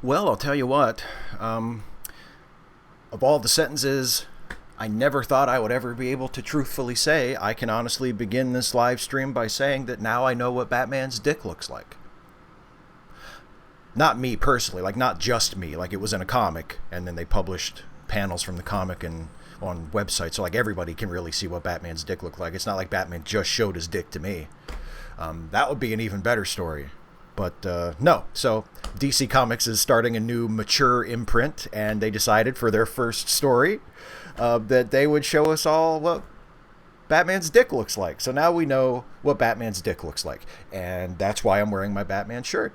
Well, I'll tell you what. Of all the sentences I never thought I would ever be able to truthfully say, I can honestly begin this live stream by saying that now I know what Batman's dick looks like. Not me personally, like not just me, like it was in a comic, and then they published panels from the comic and on websites, so like everybody can really see what Batman's dick looked like. It's not like Batman just showed his dick to me. That would be an even better story. But no, so DC Comics is starting a new mature imprint, and they decided for their first story that they would show us all what Batman's dick looks like. So now we know what Batman's dick looks like, and that's why I'm wearing my Batman shirt,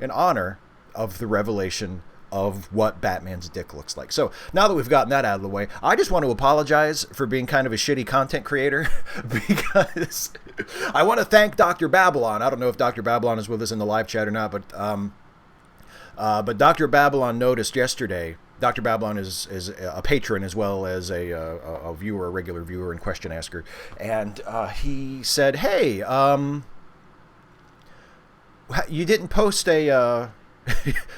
in honor of the revelation of what Batman's dick looks like. So now that we've gotten that out of the way, I just want to apologize for being kind of a shitty content creator because I want to thank Dr. Babylon. I don't know if Dr. Babylon is with us in the live chat or not, but Dr. Babylon noticed yesterday. Dr. Babylon is a patron as well as a viewer, a regular viewer and question asker, and he said, "Hey, you didn't post a."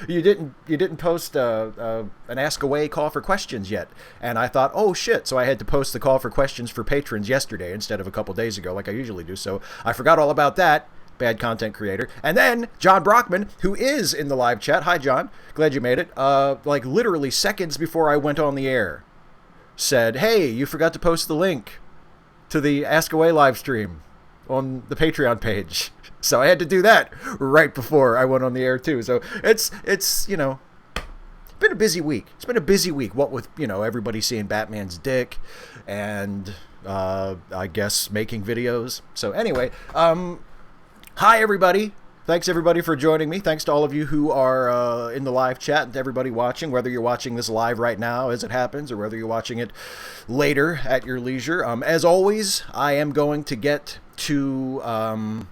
you didn't post an Ask Away call for questions yet." And I thought, oh shit, so I had to post the call for questions for patrons yesterday instead of a couple days ago like I usually do. So I forgot all about that. Bad content creator. And then John Brockman, who is in the live chat, hi John, glad you made it, like literally seconds before I went on the air, said, "Hey, you forgot to post the link to the Ask Away live stream on the Patreon page." So I had to do that right before I went on the air too. So it's you know, been a busy week. It's been a busy week. What with, you know, everybody seeing Batman's dick and I guess making videos. So anyway, hi everybody. Thanks everybody for joining me. Thanks to all of you who are in the live chat and to everybody watching, whether you're watching this live right now as it happens or whether you're watching it later at your leisure. As always, I am going to get to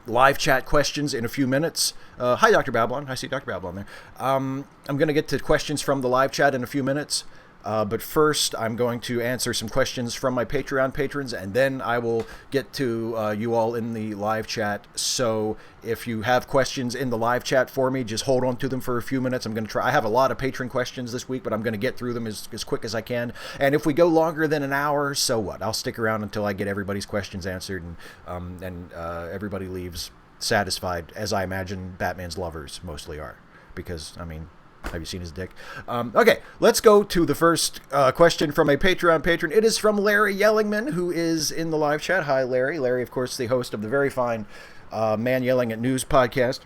live chat questions in a few minutes. Hi, Dr. Babylon. I see Dr. Babylon there. I'm going to get to questions from the live chat in a few minutes. But first, I'm going to answer some questions from my Patreon patrons, and then I will get to you all in the live chat. So if you have questions in the live chat for me, just hold on to them for a few minutes. I'm going to try. I have a lot of patron questions this week, but I'm going to get through them as quick as I can. And if we go longer than an hour, so what? I'll stick around until I get everybody's questions answered, and everybody leaves satisfied, as I imagine Batman's lovers mostly are. Because, I mean, have you seen his dick? Okay, let's go to the first question from a Patreon patron. It is from Larry Yellingman, who is in the live chat. Hi, Larry. Larry, of course, the host of the very fine Man Yelling at News podcast.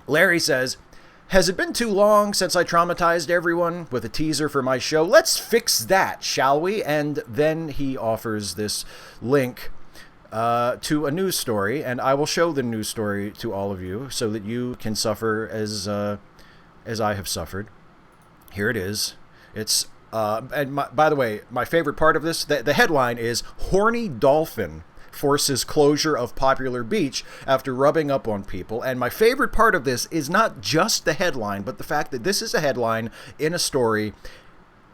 Larry says, "Has it been too long since I traumatized everyone with a teaser for my show? Let's fix that, shall we?" And then he offers this link to a news story, and I will show the news story to all of you so that you can suffer as I have suffered. Here it is. It's by the way, my favorite part of this, the headline is "Horny Dolphin Forces Closure of Popular Beach After Rubbing Up on People." And my favorite part of this is not just the headline, but the fact that this is a headline in a story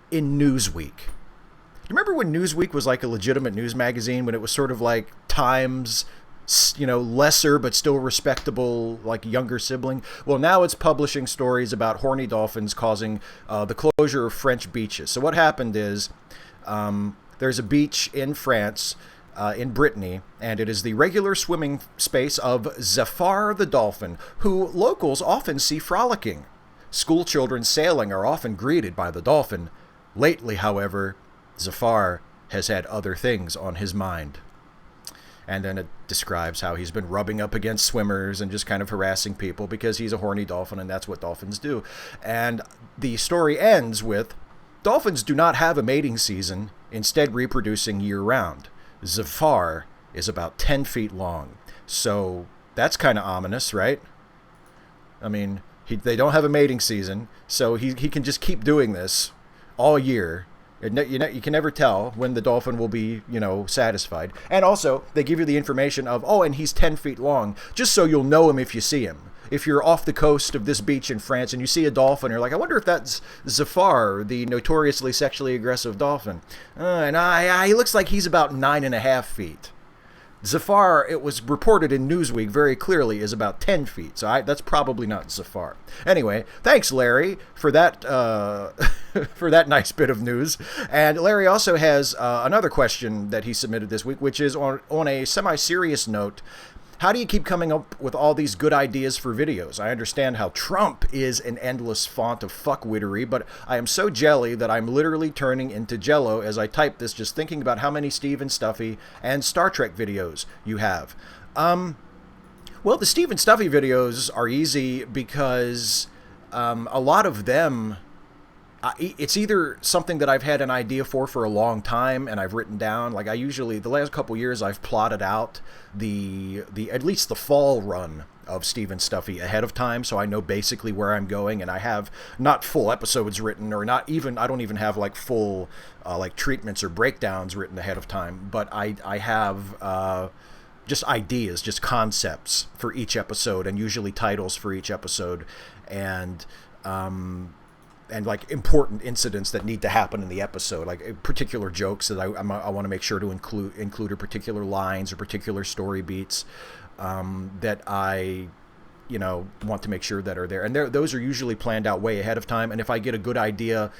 in Newsweek. You remember when Newsweek was like a legitimate news magazine, when it was sort of like Time's, you know, lesser but still respectable, like younger sibling? Well, now it's publishing stories about horny dolphins causing the closure of French beaches. So what happened is there's a beach in France, in Brittany, and it is the regular swimming space of Zafar the dolphin, who locals often see frolicking. School children sailing are often greeted by the dolphin. Lately, however, Zafar has had other things on his mind. And then it describes how he's been rubbing up against swimmers and just kind of harassing people because he's a horny dolphin, and that's what dolphins do. And the story ends with, "Dolphins do not have a mating season, instead reproducing year-round. Zafar is about 10 feet long." So that's kind of ominous, right? I mean, they don't have a mating season, so he can just keep doing this all year. You can never tell when the dolphin will be, you know, satisfied. And also, they give you the information of, oh, and he's 10 feet long, just so you'll know him if you see him. If you're off the coast of this beach in France and you see a dolphin, you're like, I wonder if that's Zafar, the notoriously sexually aggressive dolphin. And he looks like he's about 9.5 feet. Zafar, it was reported in Newsweek very clearly, is about 10 feet. So that's probably not Zafar. Anyway, thanks, Larry, for that for that nice bit of news. And Larry also has another question that he submitted this week, which is on a semi-serious note. How do you keep coming up with all these good ideas for videos? I understand how Trump is an endless font of fuckwittery, but I am so jelly that I'm literally turning into jello as I type this, just thinking about how many Steve and Stuffy and Star Trek videos you have. Well, the Steve and Stuffy videos are easy because a lot of them... it's either something that I've had an idea for a long time and I've written down. Like the last couple years, I've plotted out the at least the fall run of Steve and Stuffy ahead of time, so I know basically where I'm going, and I have not full episodes written, or I don't even have like full like treatments or breakdowns written ahead of time, but I have just ideas, just concepts for each episode, and usually titles for each episode, and like important incidents that need to happen in the episode, like particular jokes that I want to make sure to include, or particular lines or particular story beats that I want to make sure that are there. And those are usually planned out way ahead of time. And if I get a good idea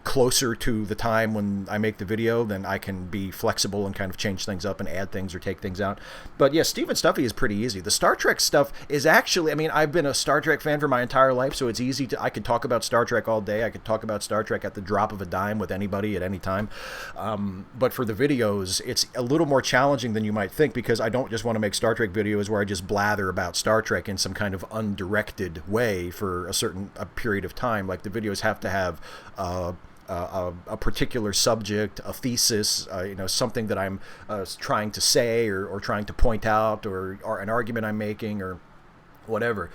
closer to the time when I make the video, then I can be flexible and kind of change things up and add things or take things out. But yeah, Steve and Stuffy is pretty easy. The Star Trek stuff is actually, I've been a Star Trek fan for my entire life, so it's easy I could talk about Star Trek all day. I could talk about Star Trek at the drop of a dime with anybody at any time. But for the videos, it's a little more challenging than you might think, because I don't just want to make Star Trek videos where I just blather about Star Trek in some kind of undirected way for a period of time. Like, the videos have to have a particular subject, a thesis, something that I'm trying to say or trying to point out, or an argument I'm making, or whatever.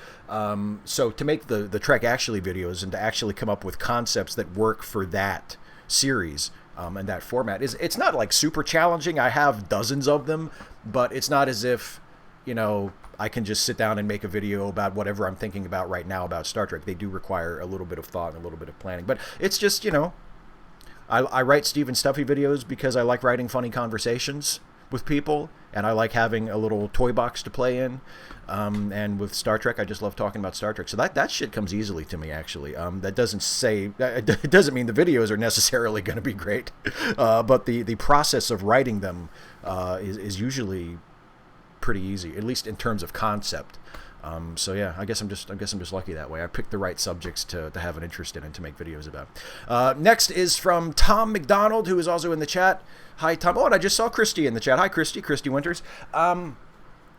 So to make the Trek Actually videos and to actually come up with concepts that work for that series and that format, it's not like super challenging. I have dozens of them, but it's not as if, I can just sit down and make a video about whatever I'm thinking about right now about Star Trek. They do require a little bit of thought and a little bit of planning. But it's just, I write Steve and Stuffy videos because I like writing funny conversations with people, and I like having a little toy box to play in. And with Star Trek, I just love talking about Star Trek. So that shit comes easily to me, actually. That it doesn't mean the videos are necessarily going to be great, but the process of writing them is usually pretty easy, at least in terms of concept. So yeah, I guess I'm just lucky that way. I picked the right subjects to have an interest in and to make videos about. Next is from Tom McDonald, who is also in the chat. Hi, Tom. Oh, and I just saw Christy in the chat. Hi, Christy Winters.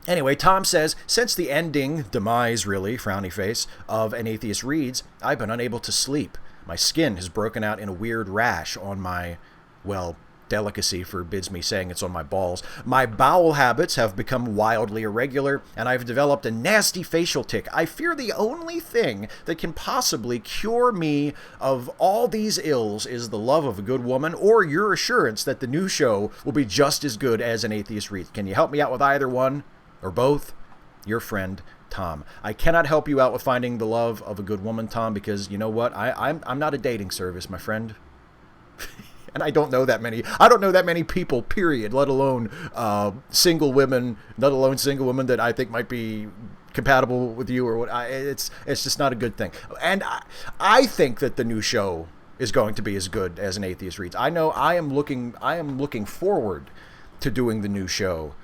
Anyway, Tom says, since the ending, demise really, frowny face, of An Atheist Reads, I've been unable to sleep. My skin has broken out in a weird rash on my, delicacy forbids me saying it's on my balls. My bowel habits have become wildly irregular, and I've developed a nasty facial tic. I fear the only thing that can possibly cure me of all these ills is the love of a good woman, or your assurance that the new show will be just as good as An Atheist Reads. Can you help me out with either one, or both? Your friend, Tom. I cannot help you out with finding the love of a good woman, Tom, because you know what? I'm not a dating service, my friend. And I don't know that many people, period, let alone single women that I think might be compatible with you or what. It's just not a good thing. And I think that the new show is going to be as good as An Atheist Reads. I know I am looking forward to doing the new show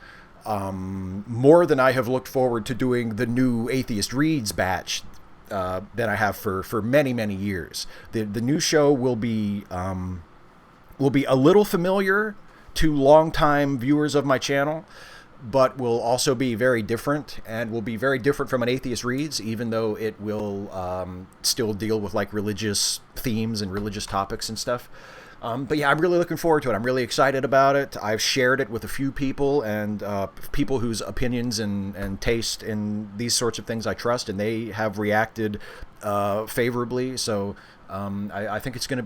more than I have looked forward to doing the new Atheist Reads batch that I have for many, many years. The new show will be a little familiar to longtime viewers of my channel, but will also be very different, and will be very different from An Atheist Reads, even though it will still deal with like religious themes and religious topics and stuff. But yeah, I'm really looking forward to it. I'm really excited about it. I've shared it with a few people, and people whose opinions and taste in these sorts of things I trust, and they have reacted favorably. So I think it's going to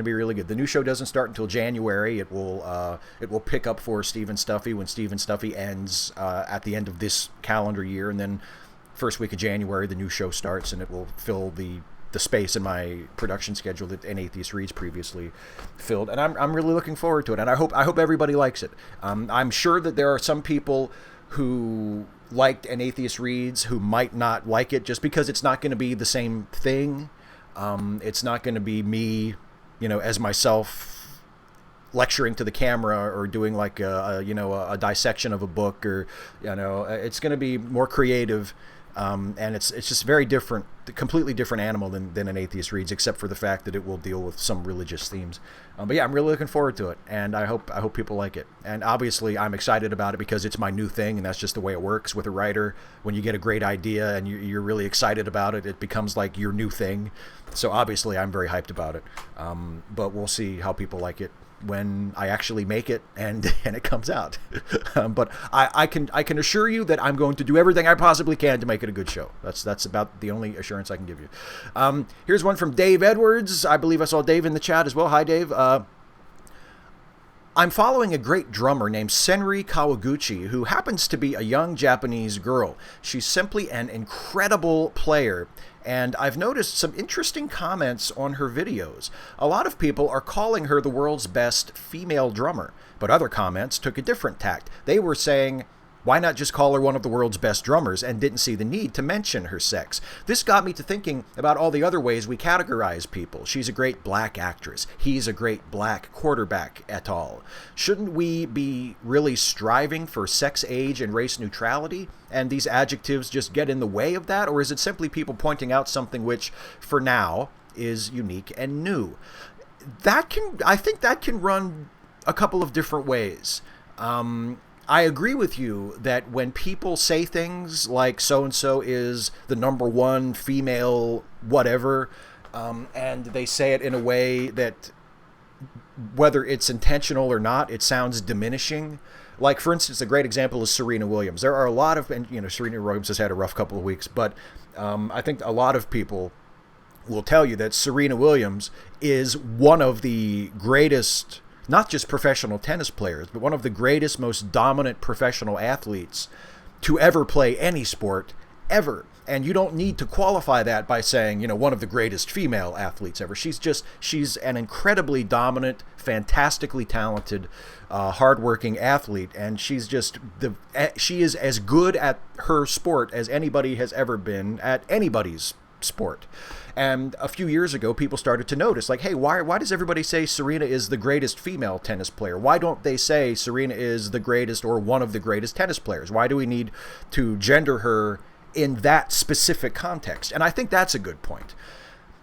be really good. The new show doesn't start until January. It will pick up for Steve and Stuffy when Steve and Stuffy ends at the end of this calendar year, and then first week of January the new show starts, and it will fill the the space in my production schedule that An Atheist Reads previously filled, and I'm really looking forward to it, and I hope everybody likes it. I'm sure that there are some people who liked An Atheist Reads who might not like it just because it's not going to be the same thing. It's not going to be me, as myself lecturing to the camera or doing like a dissection of a book, or it's going to be more creative. And it's just very different, completely different animal than An Atheist Reads, except for the fact that it will deal with some religious themes. But yeah, I'm really looking forward to it, and I hope people like it. And obviously, I'm excited about it because it's my new thing, and that's just the way it works with a writer. When you get a great idea and you're really excited about it, it becomes like your new thing. So obviously, I'm very hyped about it. But we'll see how people like it when I actually make it and it comes out. But I can assure you that I'm going to do everything I possibly can to make it a good show. That's about the only assurance I can give you. Here's one from Dave Edwards. I believe I saw Dave in the chat as well. Hi, Dave. I'm following a great drummer named Senri Kawaguchi, who happens to be a young Japanese girl. She's simply an incredible player, and I've noticed some interesting comments on her videos. A lot of people are calling her the world's best female drummer, but other comments took a different tact. They were saying, why not just call her one of the world's best drummers, and didn't see the need to mention her sex. This got me to thinking about all the other ways we categorize people. She's a great black actress. He's a great black quarterback, et al. Shouldn't we be really striving for sex, age, and race neutrality? And these adjectives just get in the way of that? Or is it simply people pointing out something which, for now, is unique and new? I think that can run a couple of different ways. I agree with you that when people say things like so-and-so is the number one female whatever, and they say it in a way that, whether it's intentional or not, it sounds diminishing. Like, for instance, a great example is Serena Williams. There are a lot of, and Serena Williams has had a rough couple of weeks, but I think a lot of people will tell you that Serena Williams is one of the greatest, not just professional tennis players, but one of the greatest, most dominant professional athletes to ever play any sport, ever. And you don't need to qualify that by saying, one of the greatest female athletes ever. She's an incredibly dominant, fantastically talented, hardworking athlete. And she is as good at her sport as anybody has ever been at anybody's sport. And a few years ago, people started to notice, like, hey, why does everybody say Serena is the greatest female tennis player? Why don't they say Serena is the greatest or one of the greatest tennis players? Why do we need to gender her in that specific context? And I think that's a good point.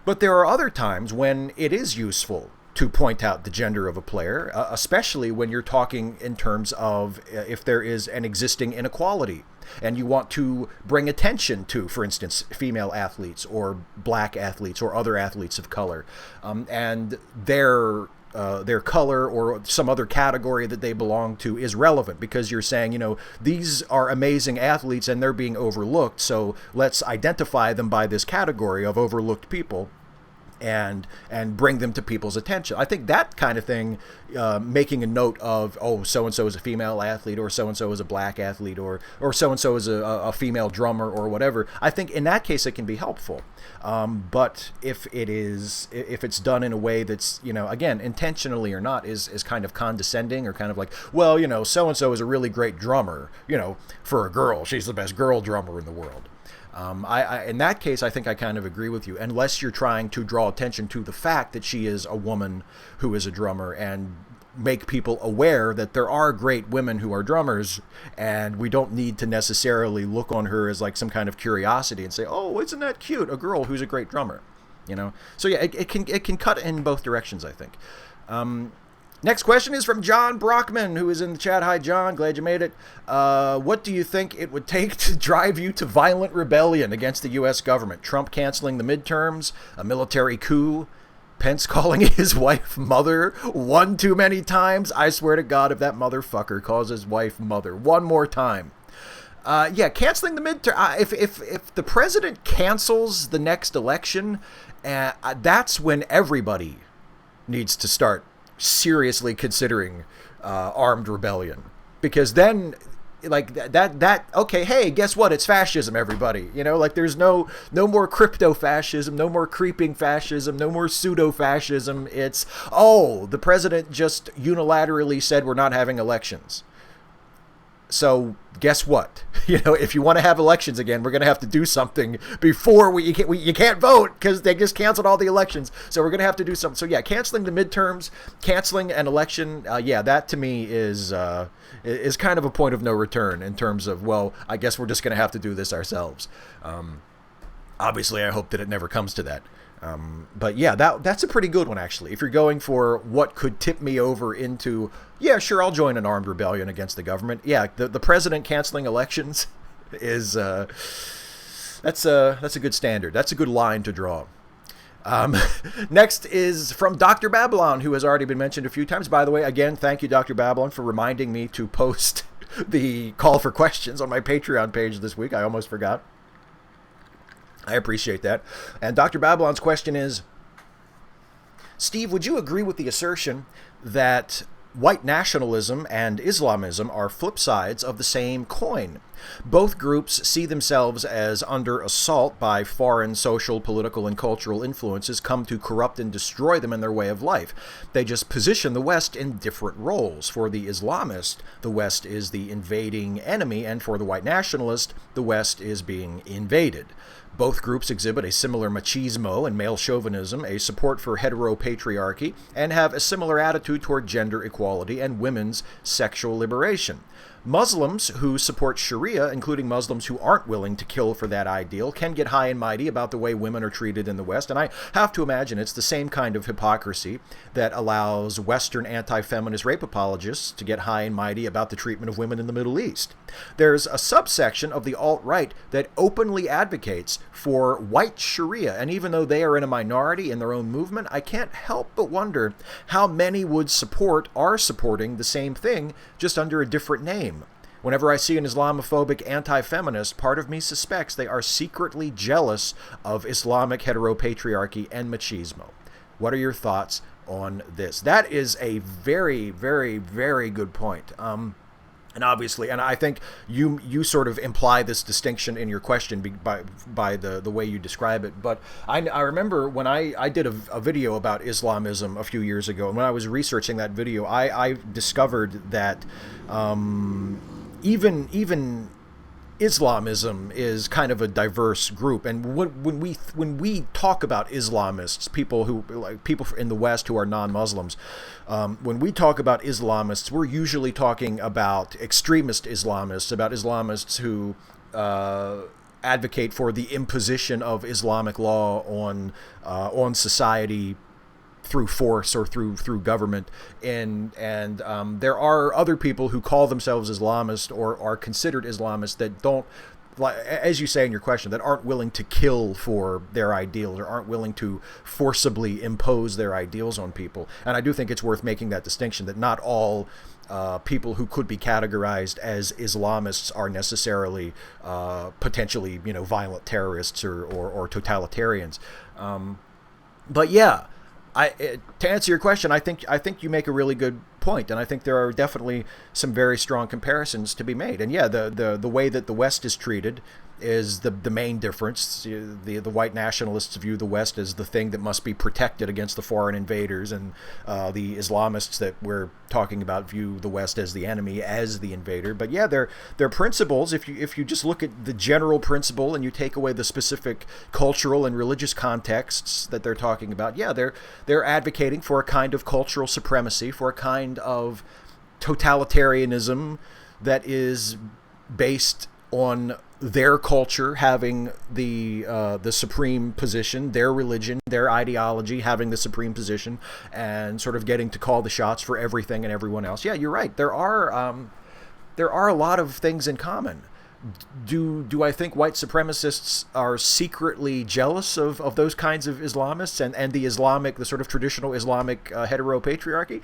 But there are other times when it is useful to point out the gender of a player, especially when you're talking in terms of if there is an existing inequality and you want to bring attention to, for instance, female athletes or black athletes or other athletes of color, and their color or some other category that they belong to is relevant, because you're saying, these are amazing athletes and they're being overlooked, so let's identify them by this category of overlooked people and bring them to people's attention. I think that kind of thing, making a note of, oh, so-and-so is a female athlete, or so-and-so is a black athlete, or so-and-so is a female drummer, or whatever, I think in that case it can be helpful. But if it's done in a way that's, again, intentionally or not, is kind of condescending, or kind of like, well, so-and-so is a really great drummer, for a girl, she's the best girl drummer in the world. In that case, I think I kind of agree with you, unless you're trying to draw attention to the fact that she is a woman who is a drummer, and make people aware that there are great women who are drummers, and we don't need to necessarily look on her as like some kind of curiosity and say, oh, isn't that cute, a girl who's a great drummer, So yeah, it can cut in both directions, I think. Next question is from John Brockman, who is in the chat. Hi, John. Glad you made it. What do you think it would take to drive you to violent rebellion against the U.S. government? Trump canceling the midterms? A military coup? Pence calling his wife mother one too many times? I swear to God, if that motherfucker calls his wife mother one more time. Yeah, canceling the midterm. If the president cancels the next election, that's when everybody needs to start seriously considering armed rebellion, because then like that okay, hey, guess what, it's fascism, everybody. Like there's no more crypto fascism, no more creeping fascism, no more pseudo fascism. It's, oh, the president just unilaterally said we're not having elections, so guess what? If you want to have elections again, we're going to have to do something before you can't vote because they just canceled all the elections. So we're going to have to do something. So yeah, canceling the midterms, canceling an election. Yeah, that to me is kind of a point of no return in terms of, well, I guess we're just going to have to do this ourselves. Obviously, I hope that it never comes to that. But yeah, that's a pretty good one, actually. If you're going for what could tip me over into, yeah, sure, I'll join an armed rebellion against the government. Yeah, the president canceling elections is that's a good standard. That's a good line to draw. Next is from Dr. Babylon, who has already been mentioned a few times. By the way, again, thank you, Dr. Babylon, for reminding me to post the call for questions on my Patreon page this week. I almost forgot. I appreciate that. And Dr. Babylon's question is, Steve, would you agree with the assertion that white nationalism and Islamism are flip sides of the same coin? Both groups see themselves as under assault by foreign social, political, and cultural influences come to corrupt and destroy them in their way of life. They just position the West in different roles. For the Islamist, the West is the invading enemy, and for the white nationalist, the West is being invaded. Both groups exhibit a similar machismo and male chauvinism, a support for heteropatriarchy, and have a similar attitude toward gender equality and women's sexual liberation. Muslims who support Sharia, including Muslims who aren't willing to kill for that ideal, can get high and mighty about the way women are treated in the West, and I have to imagine it's the same kind of hypocrisy that allows Western anti-feminist rape apologists to get high and mighty about the treatment of women in the Middle East. There's a subsection of the alt-right that openly advocates for white Sharia, and even though they are in a minority in their own movement, I can't help but wonder how many are supporting the same thing, just under a different name. Whenever I see an Islamophobic anti-feminist, part of me suspects they are secretly jealous of Islamic heteropatriarchy and machismo. What are your thoughts on this? That is a very, very, very good point. And obviously, and I think you sort of imply this distinction in your question by the way you describe it. But I remember when I did a video about Islamism a few years ago, and when I was researching that video, I discovered that even Islamism is kind of a diverse group, and when we talk about Islamists, people in the West who are non-Muslims, when we talk about Islamists, we're usually talking about extremist Islamists, about Islamists who advocate for the imposition of Islamic law on society through force or through government, and there are other people who call themselves Islamist or are considered Islamists that don't, like, as you say in your question, that aren't willing to kill for their ideals or aren't willing to forcibly impose their ideals on people. And I do think it's worth making that distinction, that not all people who could be categorized as Islamists are necessarily potentially, violent terrorists or totalitarians. But yeah. To answer your question, I think you make a really good point, and I think there are definitely some very strong comparisons to be made. And yeah, the way that the West is treated is the main difference. The white nationalists view the West as the thing that must be protected against the foreign invaders, and the Islamists that we're talking about view the West as the enemy, as the invader. But yeah, their principles, if you just look at the general principle and you take away the specific cultural and religious contexts that they're talking about, yeah, they're advocating for a kind of cultural supremacy, for a kind of totalitarianism that is based on their culture having the supreme position, their religion, their ideology having the supreme position, and sort of getting to call the shots for everything and everyone else. Yeah, you're right. There are a lot of things in common. Do I think white supremacists are secretly jealous of those kinds of Islamists and the sort of traditional Islamic heteropatriarchy?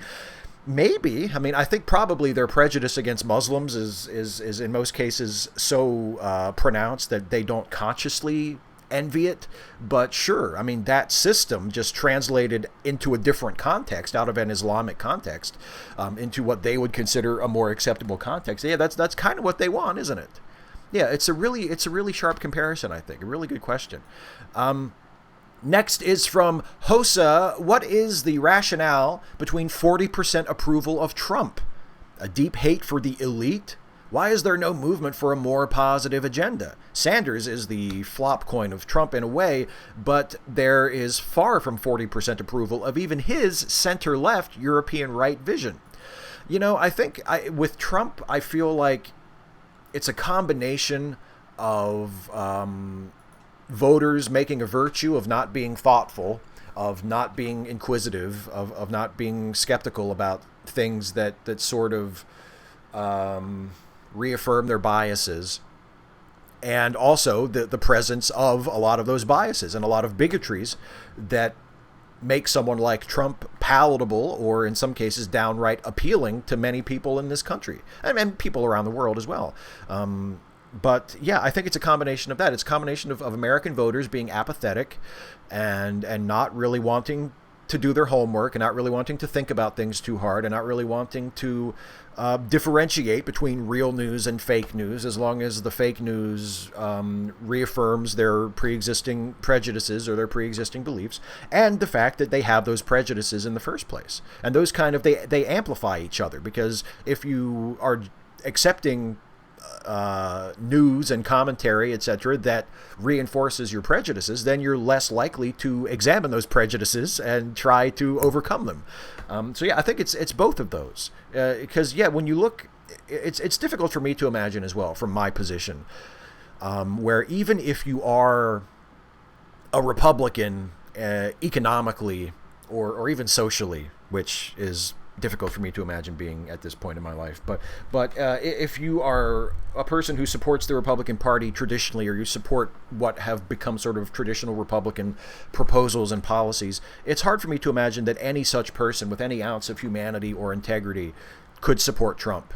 Maybe. I mean, I think probably their prejudice against Muslims is in most cases so pronounced that they don't consciously envy it, but sure, I mean, that system just translated into a different context, out of an Islamic context, into what they would consider a more acceptable context. Yeah, that's kind of what they want, isn't it? Yeah, it's a really sharp comparison, I think. A really good question. Next is from Hosa. What is the rationale between 40% approval of Trump? A deep hate for the elite? Why is there no movement for a more positive agenda? Sanders is the flop coin of Trump in a way, but there is far from 40% approval of even his center-left European right vision. You know, I think with Trump, I feel like it's a combination of voters making a virtue of not being thoughtful, of not being inquisitive, of not being skeptical about things that sort of reaffirm their biases, and also the presence of a lot of those biases and a lot of bigotries that make someone like Trump palatable, or in some cases downright appealing to many people in this country and people around the world as well. But yeah, I think it's a combination of that. It's a combination of American voters being apathetic and not really wanting to do their homework, and not really wanting to think about things too hard, and not really wanting to differentiate between real news and fake news, as long as the fake news reaffirms their pre-existing prejudices or their pre-existing beliefs, and the fact that they have those prejudices in the first place. And those kind of, they amplify each other, because if you are accepting news and commentary, etc., that reinforces your prejudices, then you're less likely to examine those prejudices and try to overcome them. So yeah, I think it's both of those. Because yeah, when you look, it's difficult for me to imagine as well from my position, where even if you are a Republican economically or even socially, which is difficult for me to imagine being at this point in my life. But if you are a person who supports the Republican Party traditionally, or you support what have become sort of traditional Republican proposals and policies, it's hard for me to imagine that any such person with any ounce of humanity or integrity could support Trump,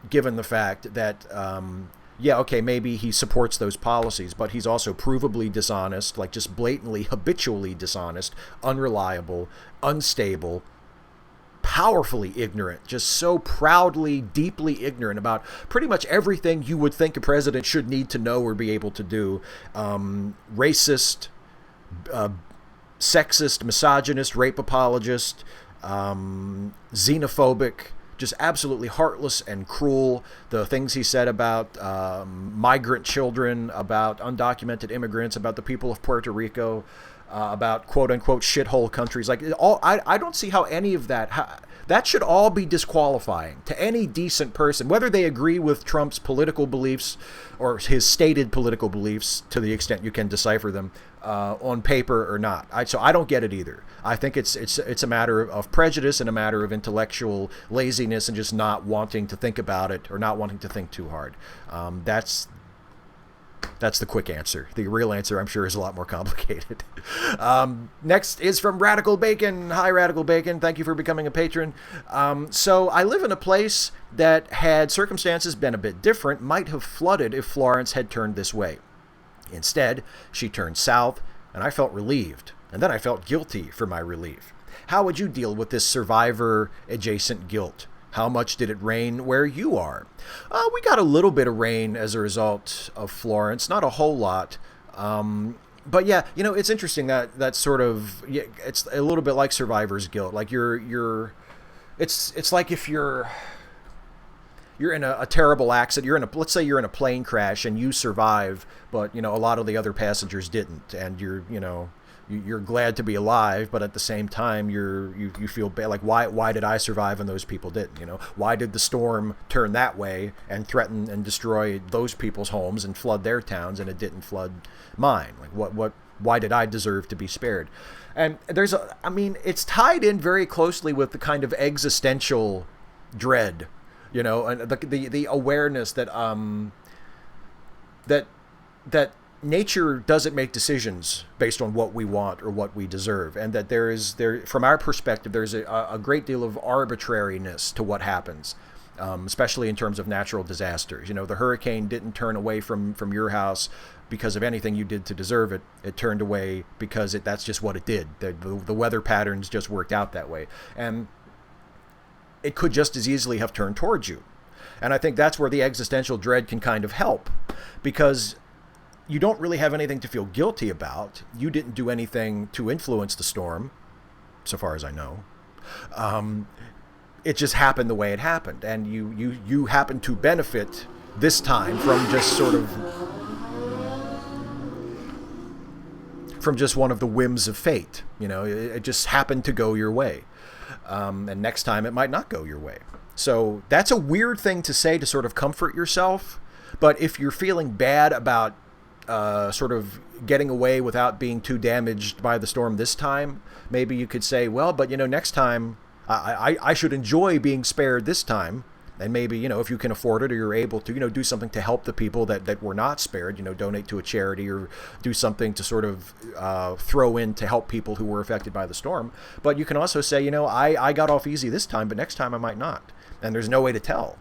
given the fact that yeah, okay, maybe he supports those policies, but he's also provably dishonest, like just blatantly, habitually dishonest, unreliable, unstable, powerfully ignorant, just so proudly, deeply ignorant about pretty much everything you would think a president should need to know or be able to do. Racist, sexist, misogynist, rape apologist, xenophobic, just absolutely heartless and cruel. The things he said about migrant children, about undocumented immigrants, about the people of Puerto Rico, about quote-unquote shithole countries. Like, I don't see how any of that... that should all be disqualifying to any decent person, whether they agree with Trump's political beliefs or his stated political beliefs, to the extent you can decipher them on paper or not. So I don't get it either. I think it's a matter of prejudice and a matter of intellectual laziness and just not wanting to think about it, or not wanting to think too hard. That's the quick answer. The real answer, I'm sure, is a lot more complicated. Next is from Radical Bacon. Hi, Radical Bacon. Thank you for becoming a patron. So I live in a place that, had circumstances been a bit different, might have flooded if Florence had turned this way. Instead, she turned south, and I felt relieved. And then I felt guilty for my relief. How would you deal with this survivor-adjacent guilt? How much did it rain where you are? We got a little bit of rain as a result of Florence, not a whole lot. But yeah, you know, it's interesting that sort of, yeah, it's a little bit like survivor's guilt. Like it's like if you're in a terrible accident, let's say you're in a plane crash and you survive, but you know, a lot of the other passengers didn't, and you're glad to be alive, but at the same time you feel bad. Like, why did I survive and those people didn't? You know, why did the storm turn that way and threaten and destroy those people's homes and flood their towns, and it didn't flood mine? Like, why did I deserve to be spared? And it's tied in very closely with the kind of existential dread, you know, and the awareness that that nature doesn't make decisions based on what we want or what we deserve, and that from our perspective, there's a great deal of arbitrariness to what happens. especially in terms of natural disasters. The hurricane didn't turn away from your house because of anything you did to deserve it. It turned away because that's just what it did. The weather patterns just worked out that way. And it could just as easily have turned towards you. And I think that's where the existential dread can kind of help, because you don't really have anything to feel guilty about. You didn't do anything to influence the storm, so far as I know. It just happened the way it happened, and you happen to benefit this time from just sort of one of the whims of fate. It just happened to go your way, and next time it might not go your way. So that's a weird thing to say to sort of comfort yourself. But if you're feeling bad about sort of getting away without being too damaged by the storm this time, maybe you could say, well, but next time I should enjoy being spared this time. And maybe, if you can afford it, or you're able to, do something to help the people that were not spared, donate to a charity, or do something to sort of throw in to help people who were affected by the storm. But you can also say, I got off easy this time, but next time I might not. And there's no way to tell.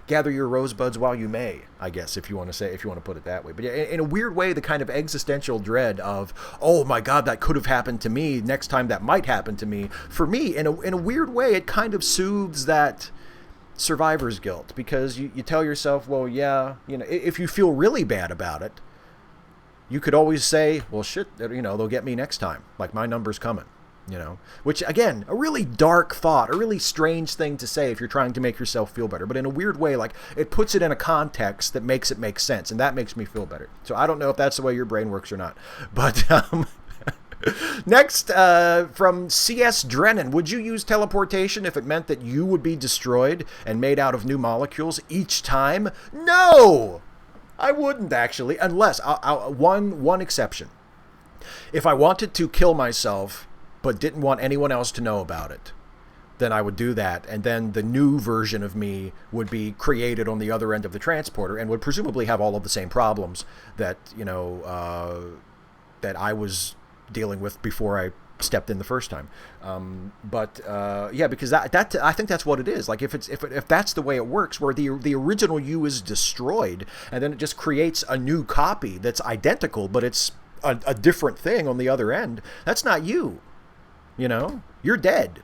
Gather your rosebuds while you may, I guess, if you want to put it that way. But in a weird way, the kind of existential dread of, oh my God, that could have happened to me. Next time that might happen to me. For me, in a weird way, it kind of soothes that survivor's guilt, because you tell yourself, well, yeah, if you feel really bad about it, you could always say, well, shit, they'll get me next time. Like, my number's coming. Which, again, a really dark thought, a really strange thing to say if you're trying to make yourself feel better. But in a weird way, like, it puts it in a context that makes it make sense, and that makes me feel better. So I don't know if that's the way your brain works or not. But next, from C.S. Drennan, would you use teleportation if it meant that you would be destroyed and made out of new molecules each time? No! I wouldn't, actually, unless, one exception. If I wanted to kill myself but didn't want anyone else to know about it, then I would do that. And then the new version of me would be created on the other end of the transporter and would presumably have all of the same problems that, that I was dealing with before I stepped in the first time. Because that I think that's what it is. Like, if that's the way it works, where the original you is destroyed, and then it just creates a new copy that's identical, but it's a different thing on the other end, that's not you. You're dead.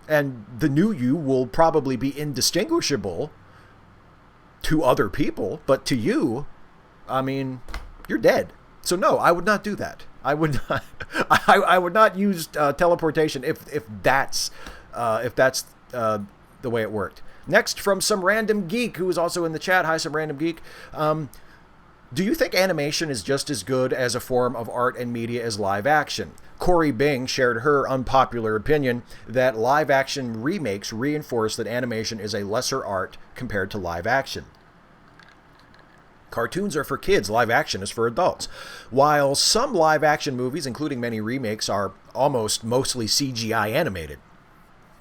And the new you will probably be indistinguishable to other people, but to you, I mean, you're dead. So no, I would not do that. I would not. I would not use teleportation if that's the way it worked. Next, from some random geek who is also in the chat. Hi, some random geek. Do you think animation is just as good as a form of art and media as live action? Corey Bing shared her unpopular opinion that live action remakes reinforce that animation is a lesser art compared to live action. Cartoons are for kids, live action is for adults. While some live action movies, including many remakes, are mostly CGI animated.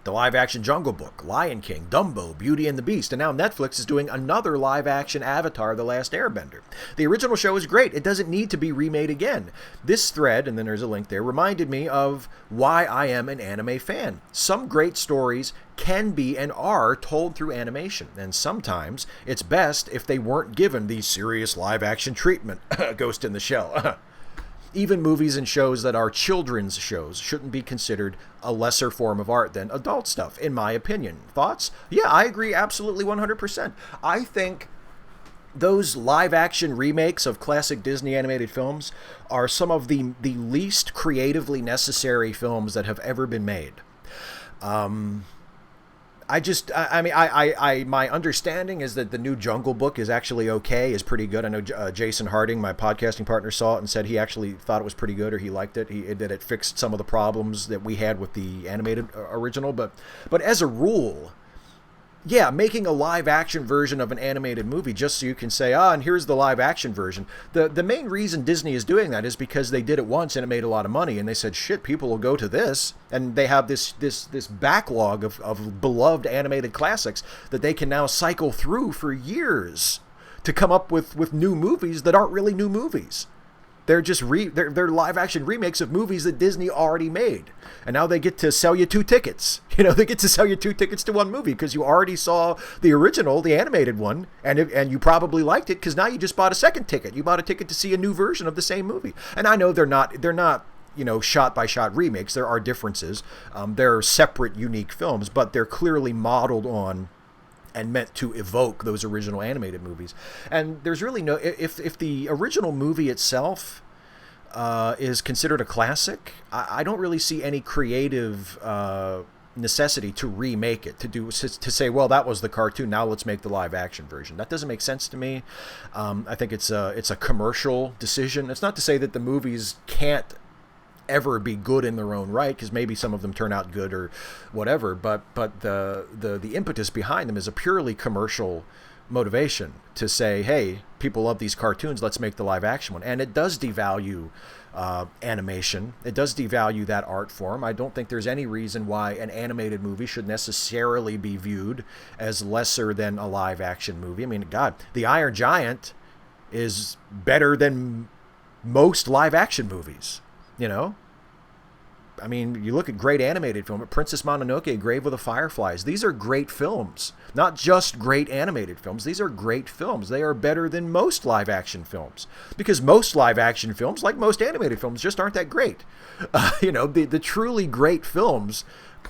The live-action Jungle Book, Lion King, Dumbo, Beauty and the Beast, and now Netflix is doing another live-action Avatar, The Last Airbender. The original show is great. It doesn't need to be remade again. This thread, and then there's a link there, reminded me of why I am an anime fan. Some great stories can be and are told through animation, and sometimes it's best if they weren't given the serious live-action treatment. Ghost in the Shell. Even movies and shows that are children's shows shouldn't be considered a lesser form of art than adult stuff, in my opinion. Thoughts? Yeah, I agree absolutely 100%. I think those live-action remakes of classic Disney animated films are some of the least creatively necessary films that have ever been made. My understanding is that the new Jungle Book is actually okay, is pretty good. I know Jason Harding, my podcasting partner, saw it and said he actually thought it was pretty good, or he liked it. That it fixed some of the problems that we had with the animated original. But as a rule, yeah, making a live action version of an animated movie just so you can say, and here's the live action version. The main reason Disney is doing that is because they did it once and it made a lot of money, and they said, shit, people will go to this, and they have this backlog of beloved animated classics that they can now cycle through for years to come up with new movies that aren't really new movies. They're just they're live action remakes of movies that Disney already made, and now they get to sell you 2 tickets. They get to sell you 2 tickets to one movie because you already saw the original, the animated one, and you probably liked it because now you just bought a second ticket. You bought a ticket to see a new version of the same movie. And I know they're not shot by shot remakes. There are differences. They're separate, unique films, but they're clearly modeled on and meant to evoke those original animated movies. And there's really no, if the original movie itself is considered a classic, I don't really see any creative necessity to remake it, to say, well, that was the cartoon, now let's make the live action version. That doesn't make sense to me. I think it's a commercial decision. It's not to say that the movies can't ever be good in their own right, because maybe some of them turn out good or whatever, but the impetus behind them is a purely commercial motivation to say, hey, people love these cartoons, let's make the live action one. And it does devalue animation. It does devalue that art form. I don't think there's any reason why an animated movie should necessarily be viewed as lesser than a live action movie. I mean, God, The Iron Giant is better than most live action movies. I mean, you look at great animated film, Princess Mononoke, Grave of the Fireflies. These are great films, not just great animated films. These are great films. They are better than most live action films, because most live action films, like most animated films, just aren't that great. The truly great films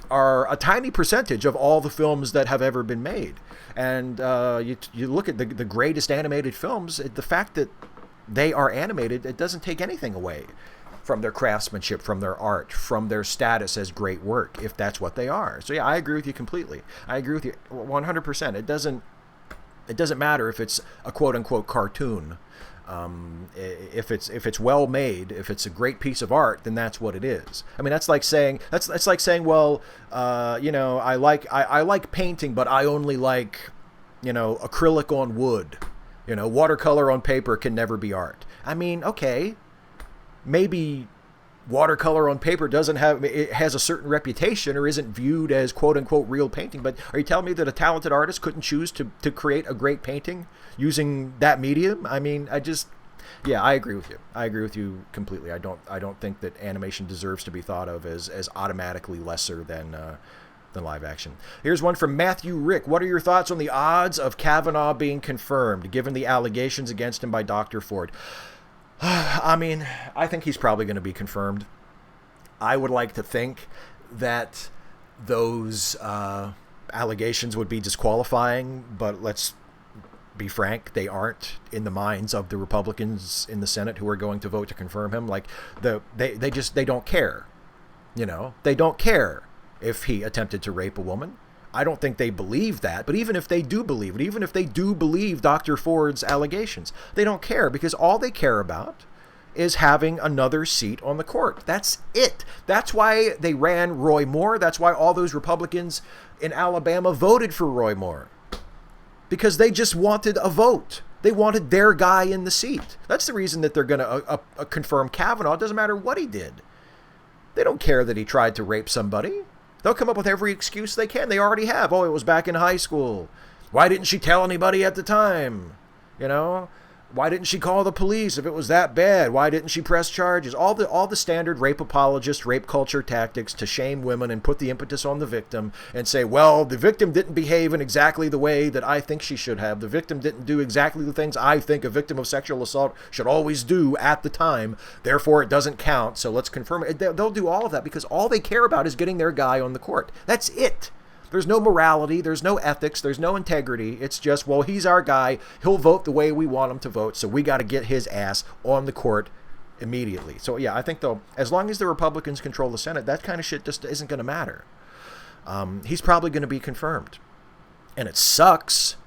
are a tiny percentage of all the films that have ever been made. And you look at the greatest animated films, the fact that they are animated, it doesn't take anything away from their craftsmanship, from their art, from their status as great work, if that's what they are. So yeah, I agree with you completely. I agree with you 100%. It doesn't matter if it's a quote unquote cartoon. If it's well made, if it's a great piece of art, then that's what it is. I mean, that's like saying, well, I like painting, but I only like, acrylic on wood. Watercolor on paper can never be art. I mean, okay, maybe watercolor on paper it has a certain reputation or isn't viewed as quote unquote real painting, but are you telling me that a talented artist couldn't choose to create a great painting using that medium? I mean, I agree with you. I agree with you completely. I don't think that animation deserves to be thought of as automatically lesser than live action. Here's one from Matthew Rick. What are your thoughts on the odds of Kavanagh being confirmed, given the allegations against him by Dr. Ford? I mean, I think he's probably going to be confirmed. I would like to think that those allegations would be disqualifying, but let's be frank, they aren't in the minds of the Republicans in the Senate who are going to vote to confirm him. Like, they don't care. They don't care if he attempted to rape a woman. I don't think they believe that, but even if they do believe it, even if they do believe Dr. Ford's allegations, they don't care, because all they care about is having another seat on the court. That's it. That's why they ran Roy Moore. That's why all those Republicans in Alabama voted for Roy Moore, because they just wanted a vote. They wanted their guy in the seat. That's the reason that they're going to confirm Kavanaugh. It doesn't matter what he did. They don't care that he tried to rape somebody. They'll come up with every excuse they can. They already have. Oh, it was back in high school. Why didn't she tell anybody at the time? Why didn't she call the police if it was that bad? Why didn't she press charges? All the standard rape apologist, rape culture tactics to shame women and put the impetus on the victim and say, well, the victim didn't behave in exactly the way that I think she should have. The victim didn't do exactly the things I think a victim of sexual assault should always do at the time. Therefore, it doesn't count. So let's confirm it. They'll do all of that because all they care about is getting their guy on the court. That's it. There's no morality, there's no ethics, there's no integrity. It's just, well, he's our guy. He'll vote the way we want him to vote, so we got to get his ass on the court immediately. So, yeah, I think, though, as long as the Republicans control the Senate, that kind of shit just isn't going to matter. He's probably going to be confirmed. And it sucks.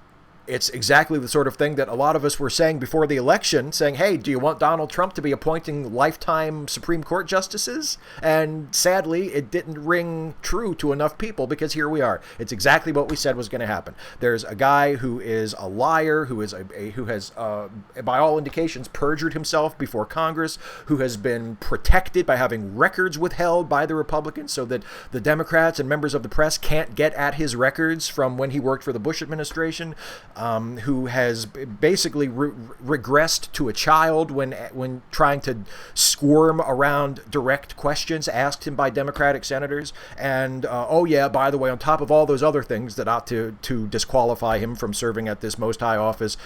It's exactly the sort of thing that a lot of us were saying before the election, saying, hey, do you want Donald Trump to be appointing lifetime Supreme Court justices? And sadly, it didn't ring true to enough people, because here we are. It's exactly what we said was going to happen. There's a guy who is a liar, who has, by all indications, perjured himself before Congress, who has been protected by having records withheld by the Republicans so that the Democrats and members of the press can't get at his records from when he worked for the Bush administration. who has basically regressed to a child when trying to squirm around direct questions asked him by Democratic senators. And, oh yeah, by the way, on top of all those other things that ought to disqualify him from serving at this most high office,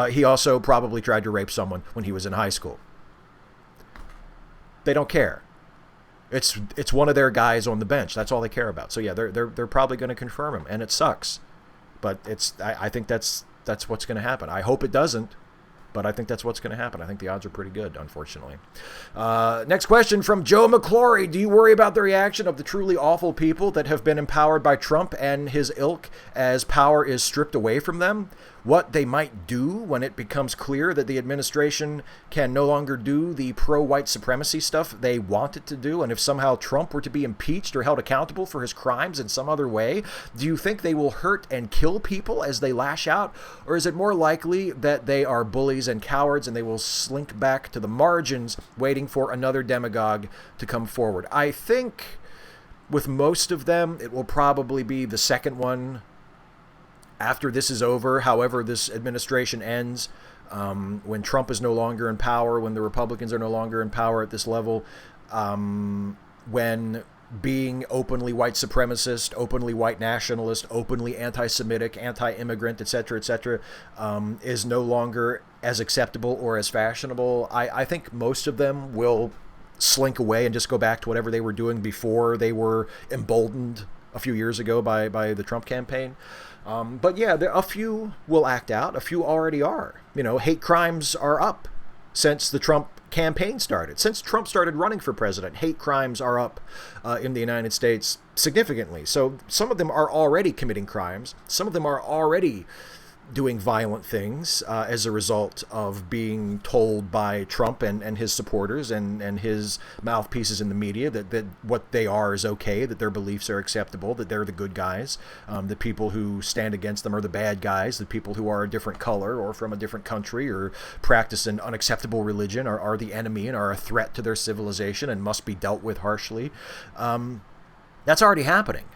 he also probably tried to rape someone when he was in high school. They don't care. It's one of their guys on the bench. That's all they care about. So yeah, they're probably going to confirm him, and it sucks. But I think that's what's going to happen. I hope it doesn't, but I think that's what's going to happen. I think the odds are pretty good, unfortunately. Next question from Joe McClory. Do you worry about the reaction of the truly awful people that have been empowered by Trump and his ilk as power is stripped away from them? What they might do when it becomes clear that the administration can no longer do the pro-white supremacy stuff they want it to do, and if somehow Trump were to be impeached or held accountable for his crimes in some other way, do you think they will hurt and kill people as they lash out? Or is it more likely that they are bullies and cowards and they will slink back to the margins waiting for another demagogue to come forward? I think with most of them, it will probably be the second one. After this is over, however this administration ends, when Trump is no longer in power, when the Republicans are no longer in power at this level, when being openly white supremacist, openly white nationalist, openly anti-Semitic, anti-immigrant, etc., is no longer as acceptable or as fashionable, I think most of them will slink away and just go back to whatever they were doing before they were emboldened a few years ago by the Trump campaign. But yeah, a few will act out. A few already are. Hate crimes are up since the Trump campaign started. Since Trump started running for president, hate crimes are up in the United States significantly. So some of them are already committing crimes. Some of them are already doing violent things as a result of being told by Trump and his supporters and his mouthpieces in the media that what they are is okay, that their beliefs are acceptable, that they're the good guys, the people who stand against them are the bad guys, the people who are a different color or from a different country or practice an unacceptable religion are the enemy and are a threat to their civilization and must be dealt with harshly. That's already happening.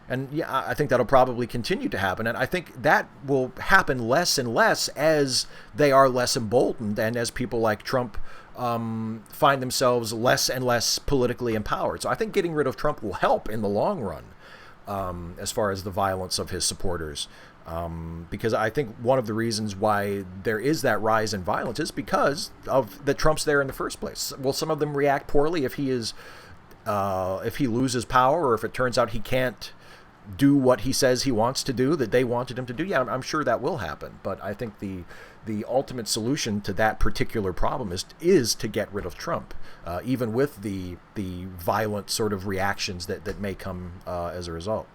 And yeah, I think that'll probably continue to happen. And I think that will happen less and less as they are less emboldened and as people like Trump find themselves less and less politically empowered. So I think getting rid of Trump will help in the long run as far as the violence of his supporters. Because I think one of the reasons why there is that rise in violence is because of that Trump's there in the first place. Will some of them react poorly if he loses power or if it turns out he can't do what he says he wants to do, that they wanted him to do? Yeah, I'm sure that will happen. But I think the ultimate solution to that particular problem is to get rid of Trump, even with the violent sort of reactions that may come as a result.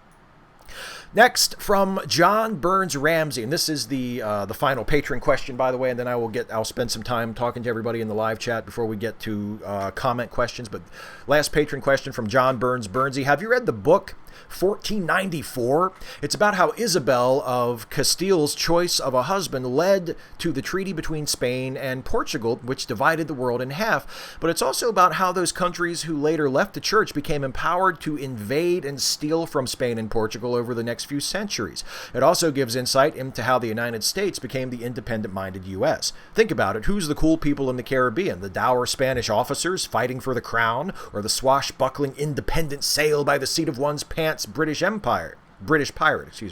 Next, from John Burns Ramsey, and this is the final patron question, by the way, and then I'll spend some time talking to everybody in the live chat before we get to comment questions. But last patron question from John Burns Burnsy: have you read the book 1494? It's about how Isabel of Castile's choice of a husband led to the treaty between Spain and Portugal, which divided the world in half. But it's also about how those countries who later left the church became empowered to invade and steal from Spain and Portugal over the next few centuries. It also gives insight into how the United States became the independent-minded U.S. Think about it. Who's the cool people in the Caribbean? The dour Spanish officers fighting for the crown, or the swashbuckling independent sail by the seat of one's pants British pirate.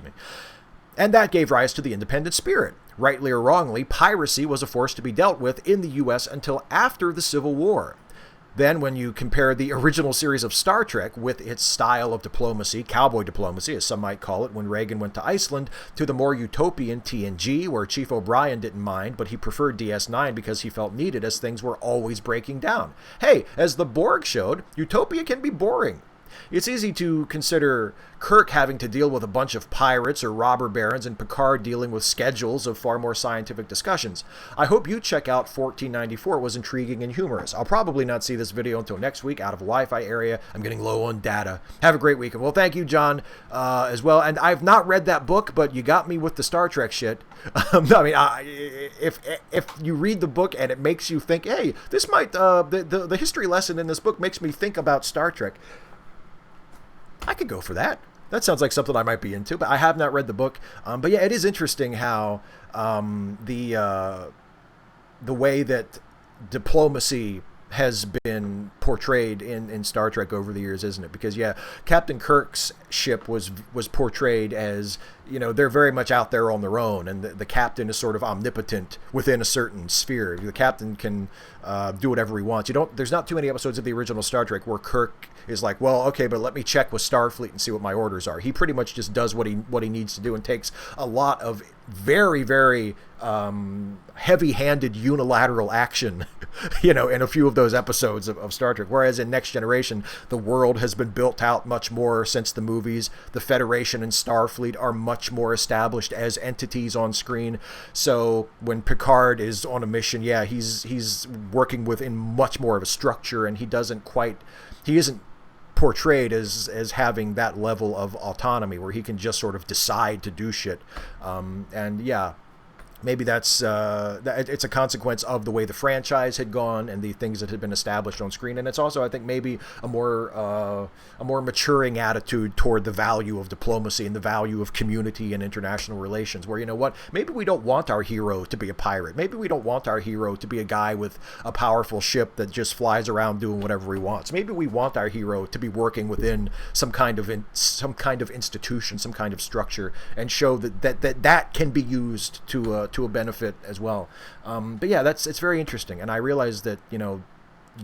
And that gave rise to the independent spirit. Rightly or wrongly, piracy was a force to be dealt with in the U.S. until after the Civil War. Then, when you compare the original series of Star Trek with its style of diplomacy, cowboy diplomacy, as some might call it, when Reagan went to Iceland, to the more utopian TNG, where Chief O'Brien didn't mind, but he preferred DS9 because he felt needed as things were always breaking down. Hey, as the Borg showed, utopia can be boring. It's easy to consider Kirk having to deal with a bunch of pirates or robber barons and Picard dealing with schedules of far more scientific discussions. I hope you check out 1494. It was intriguing and humorous. I'll probably not see this video until next week out of a Wi-Fi area. I'm getting low on data. Have a great weekend. Well, thank you, John, as well. And I've not read that book, but you got me with the Star Trek shit. If you read the book and it makes you think, hey, this might, the history lesson in this book makes me think about Star Trek, I could go for that. That sounds like something I might be into, but I have not read the book. But yeah, it is interesting how the way that diplomacy has been portrayed in Star Trek over the years, isn't it? Because yeah, Captain Kirk's ship was portrayed as, you know, they're very much out there on their own, and the captain is sort of omnipotent within a certain sphere. The captain can do whatever he wants. There's not too many episodes of the original Star Trek where Kirk is like, well, okay, but let me check with Starfleet and see what my orders are. He pretty much just does what he needs to do, and takes a lot of very, very heavy-handed unilateral action, you know, in a few of those episodes of Star Trek. Whereas in Next Generation, the world has been built out much more since the movies. The Federation and Starfleet are much more established as entities on screen. So when Picard is on a mission, yeah, he's working within much more of a structure, and he isn't portrayed as having that level of autonomy where he can just sort of decide to do shit. And yeah, maybe it's a consequence of the way the franchise had gone and the things that had been established on screen. And it's also, I think, maybe a more maturing attitude toward the value of diplomacy and the value of community and international relations, where, you know what, maybe we don't want our hero to be a pirate. Maybe we don't want our hero to be a guy with a powerful ship that just flies around doing whatever he wants. Maybe we want our hero to be working within some kind of institution, some kind of structure, and show that can be used to a benefit as well. But yeah, it's very interesting. And I realize that, you know,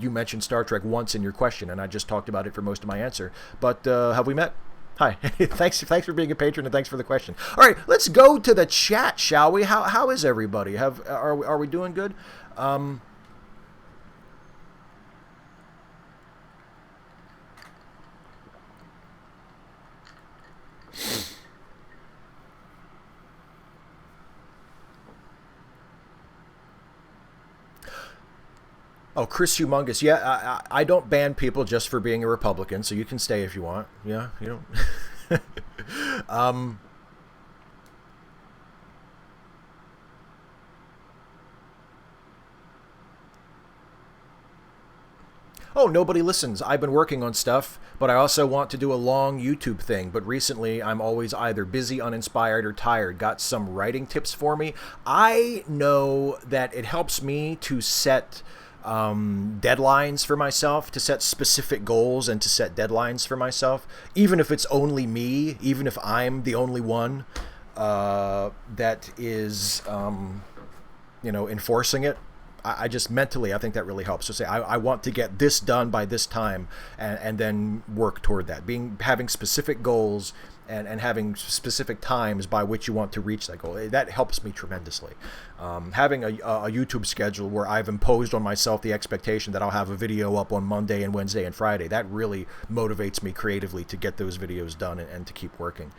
you mentioned Star Trek once in your question, and I just talked about it for most of my answer. But have we met? Hi. Thanks for being a patron, and thanks for the question. All right, let's go to the chat, shall we? How is everybody? Are we doing good? Oh, Chris Humongous. Yeah, I don't ban people just for being a Republican, so you can stay if you want. Yeah, you don't. Oh, nobody listens. I've been working on stuff, but I also want to do a long YouTube thing. But recently, I'm always either busy, uninspired, or tired. Got some writing tips for me? I know that it helps me to set deadlines for myself, to set specific goals and to set deadlines for myself, even if it's only me, even if I'm the only one that is, enforcing it. I just mentally, I think that really helps. So say, I want to get this done by this time, and then work toward that. Having specific goals and having specific times by which you want to reach that goal, that helps me tremendously. Having a YouTube schedule where I've imposed on myself the expectation that I'll have a video up on Monday and Wednesday and Friday, that really motivates me creatively to get those videos done and to keep working.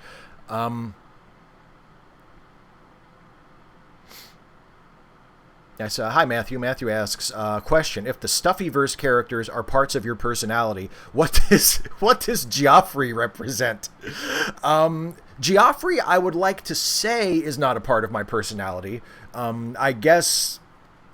Yes, hi, Matthew. Matthew asks, question: if the Stuffyverse characters are parts of your personality, what does Geoffrey represent? Geoffrey, I would like to say, is not a part of my personality. I guess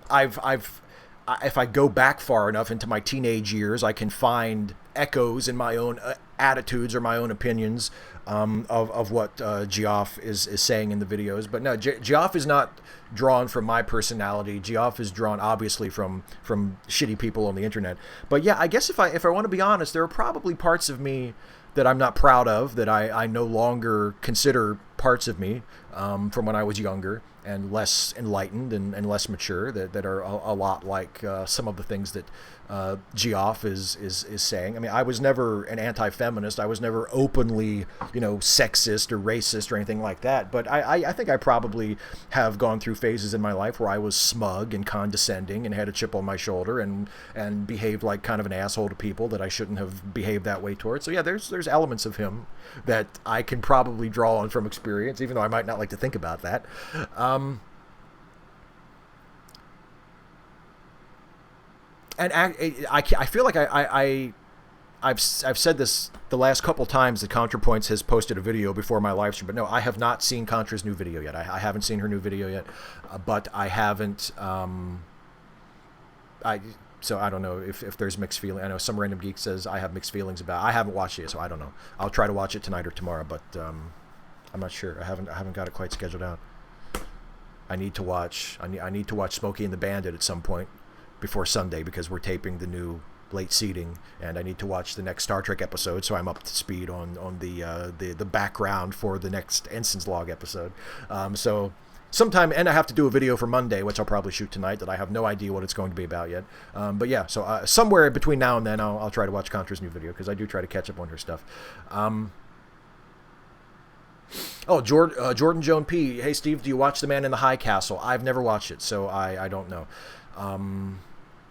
if I go back far enough into my teenage years, I can find echoes in my own attitudes or my own opinions of what Geoff is saying in the videos. But no, Geoff is not drawn from my personality. Geoff is drawn obviously from shitty people on the internet. But yeah, I guess if I want to be honest, there are probably parts of me that I'm not proud of, that I no longer consider parts of me from when I was younger and less enlightened and less mature, that are a lot like some of the things that Geoff is saying. I mean, I was never an anti-feminist. I was never openly, sexist or racist or anything like that. But I think I probably have gone through phases in my life where I was smug and condescending and had a chip on my shoulder and behaved like kind of an asshole to people that I shouldn't have behaved that way towards. So yeah, there's elements of him that I can probably draw on from experience, even though I might not like to think about that. And I feel like I've said this the last couple times that ContraPoints has posted a video before my live stream, but no, I have not seen Contra's new video yet. I haven't seen her new video yet, but I haven't. So I don't know if there's mixed feeling. I know some random geek says I have mixed feelings about it. I haven't watched it, so I don't know. I'll try to watch it tonight or tomorrow, but I'm not sure. I haven't got it quite scheduled out. I need to watch Smokey and the Bandit at some point before Sunday, because we're taping the new late seating, and I need to watch the next Star Trek episode, so I'm up to speed on the background for the next Ensign's Log episode. So sometime, and I have to do a video for Monday, which I'll probably shoot tonight, that I have no idea what it's going to be about yet. But yeah, so somewhere between now and then, I'll try to watch Contra's new video, because I do try to catch up on her stuff. Jordan Joan P. Hey, Steve, do you watch The Man in the High Castle? I've never watched it, so I don't know.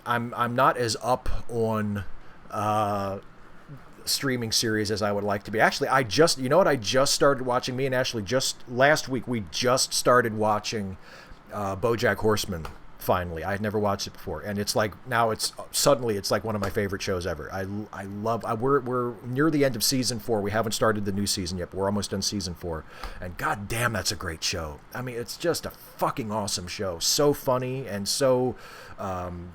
I'm not as up on streaming series as I would like to be. Actually, I just started watching. Me and Ashley just last week we just started watching BoJack Horseman. Finally, I had never watched it before, and it's like now it's like one of my favorite shows ever. I love. We're near the end of season 4. We haven't started the new season yet, but we're almost done season 4, and god damn, that's a great show. I mean, it's just a fucking awesome show. So funny and so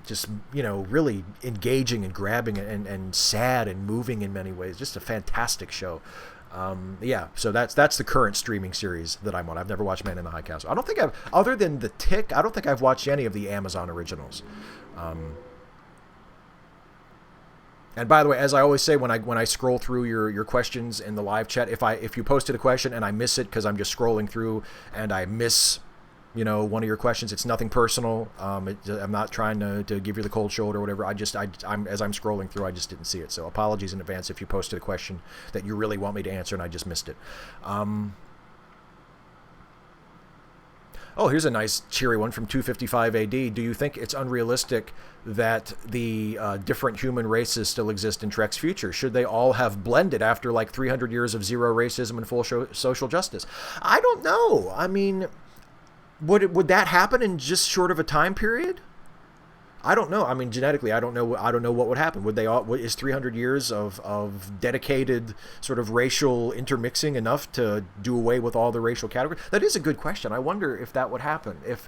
just really engaging and grabbing and sad and moving in many ways. Just a fantastic show. Yeah, so that's the current streaming series that I'm on. I've never watched Man in the High Castle. I don't think other than The Tick, I don't think I've watched any of the Amazon originals. And by the way, as I always say, when I scroll through your questions in the live chat, if you posted a question and I miss it because I'm just scrolling through and I miss one of your questions, it's nothing personal. I'm not trying to give you the cold shoulder or whatever. I'm as I'm scrolling through, I just didn't see it. So apologies in advance if you posted a question that you really want me to answer and I just missed it. Here's a nice cheery one from 255 AD. Do you think it's unrealistic that the different human races still exist in Trek's future? Should they all have blended after like 300 years of zero racism and full social justice? I don't know. I mean, would that happen in just short of a time period? I don't know. I mean, genetically, I don't know what would happen. Would they all? Is 300 years of dedicated sort of racial intermixing enough to do away with all the racial categories? That is a good question. I wonder if that would happen. If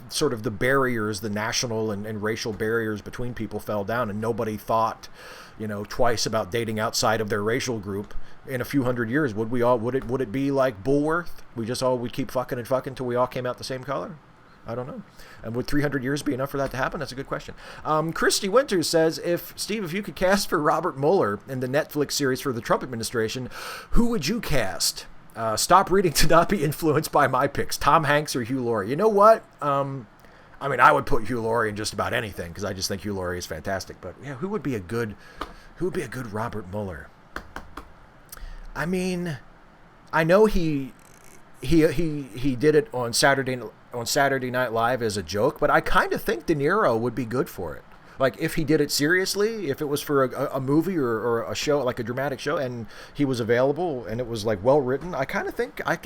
sort of the barriers, the national and racial barriers between people fell down, and nobody thought, twice about dating outside of their racial group in a few hundred years, would it be like Bullworth? We'd keep fucking and fucking until we all came out the same color? I don't know. And would 300 years be enough for that to happen? That's a good question. Christy Winters says, Steve, if you could cast for Robert Mueller in the Netflix series for the Trump administration, who would you cast? Stop reading to not be influenced by my picks. Tom Hanks or Hugh Laurie? You know what? I mean, I would put Hugh Laurie in just about anything because I just think Hugh Laurie is fantastic. But yeah, who would be a good Robert Mueller? I mean, I know he did it on Saturday Night Live as a joke, but I kind of think De Niro would be good for it. Like, if he did it seriously, if it was for a movie or a show, like a dramatic show, and he was available and it was like well written, I kind of think I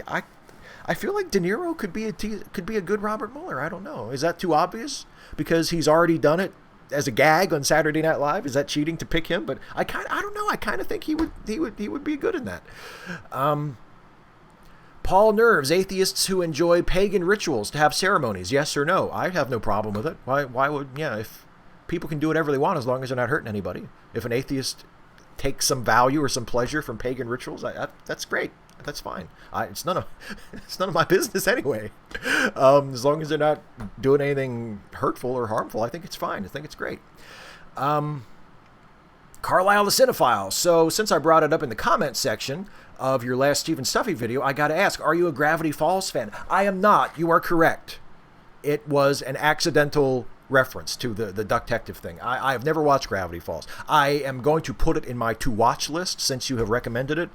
feel like De Niro could be a good Robert Mueller. I don't know. Is that too obvious? Because he's already done it as a gag on Saturday Night Live. Is that cheating to pick him? But I don't know. I kind of think he would be good in that. Paul Nerves, atheists who enjoy pagan rituals to have ceremonies, yes or no? I have no problem with it. Why would, if people can do whatever they want as long as they're not hurting anybody. If an atheist takes some value or some pleasure from pagan rituals, that's great. That's fine. It's none of my business anyway. As long as they're not doing anything hurtful or harmful, I think it's fine. I think it's great. Carlisle the Cinephile. So since I brought it up in the comment section of your last Stephen Stuffy video, I got to ask, are you a Gravity Falls fan? I am not. You are correct. It was an accidental reference to the Ducktective thing. I have never watched Gravity Falls. I am going to put it in my to-watch list since you have recommended it.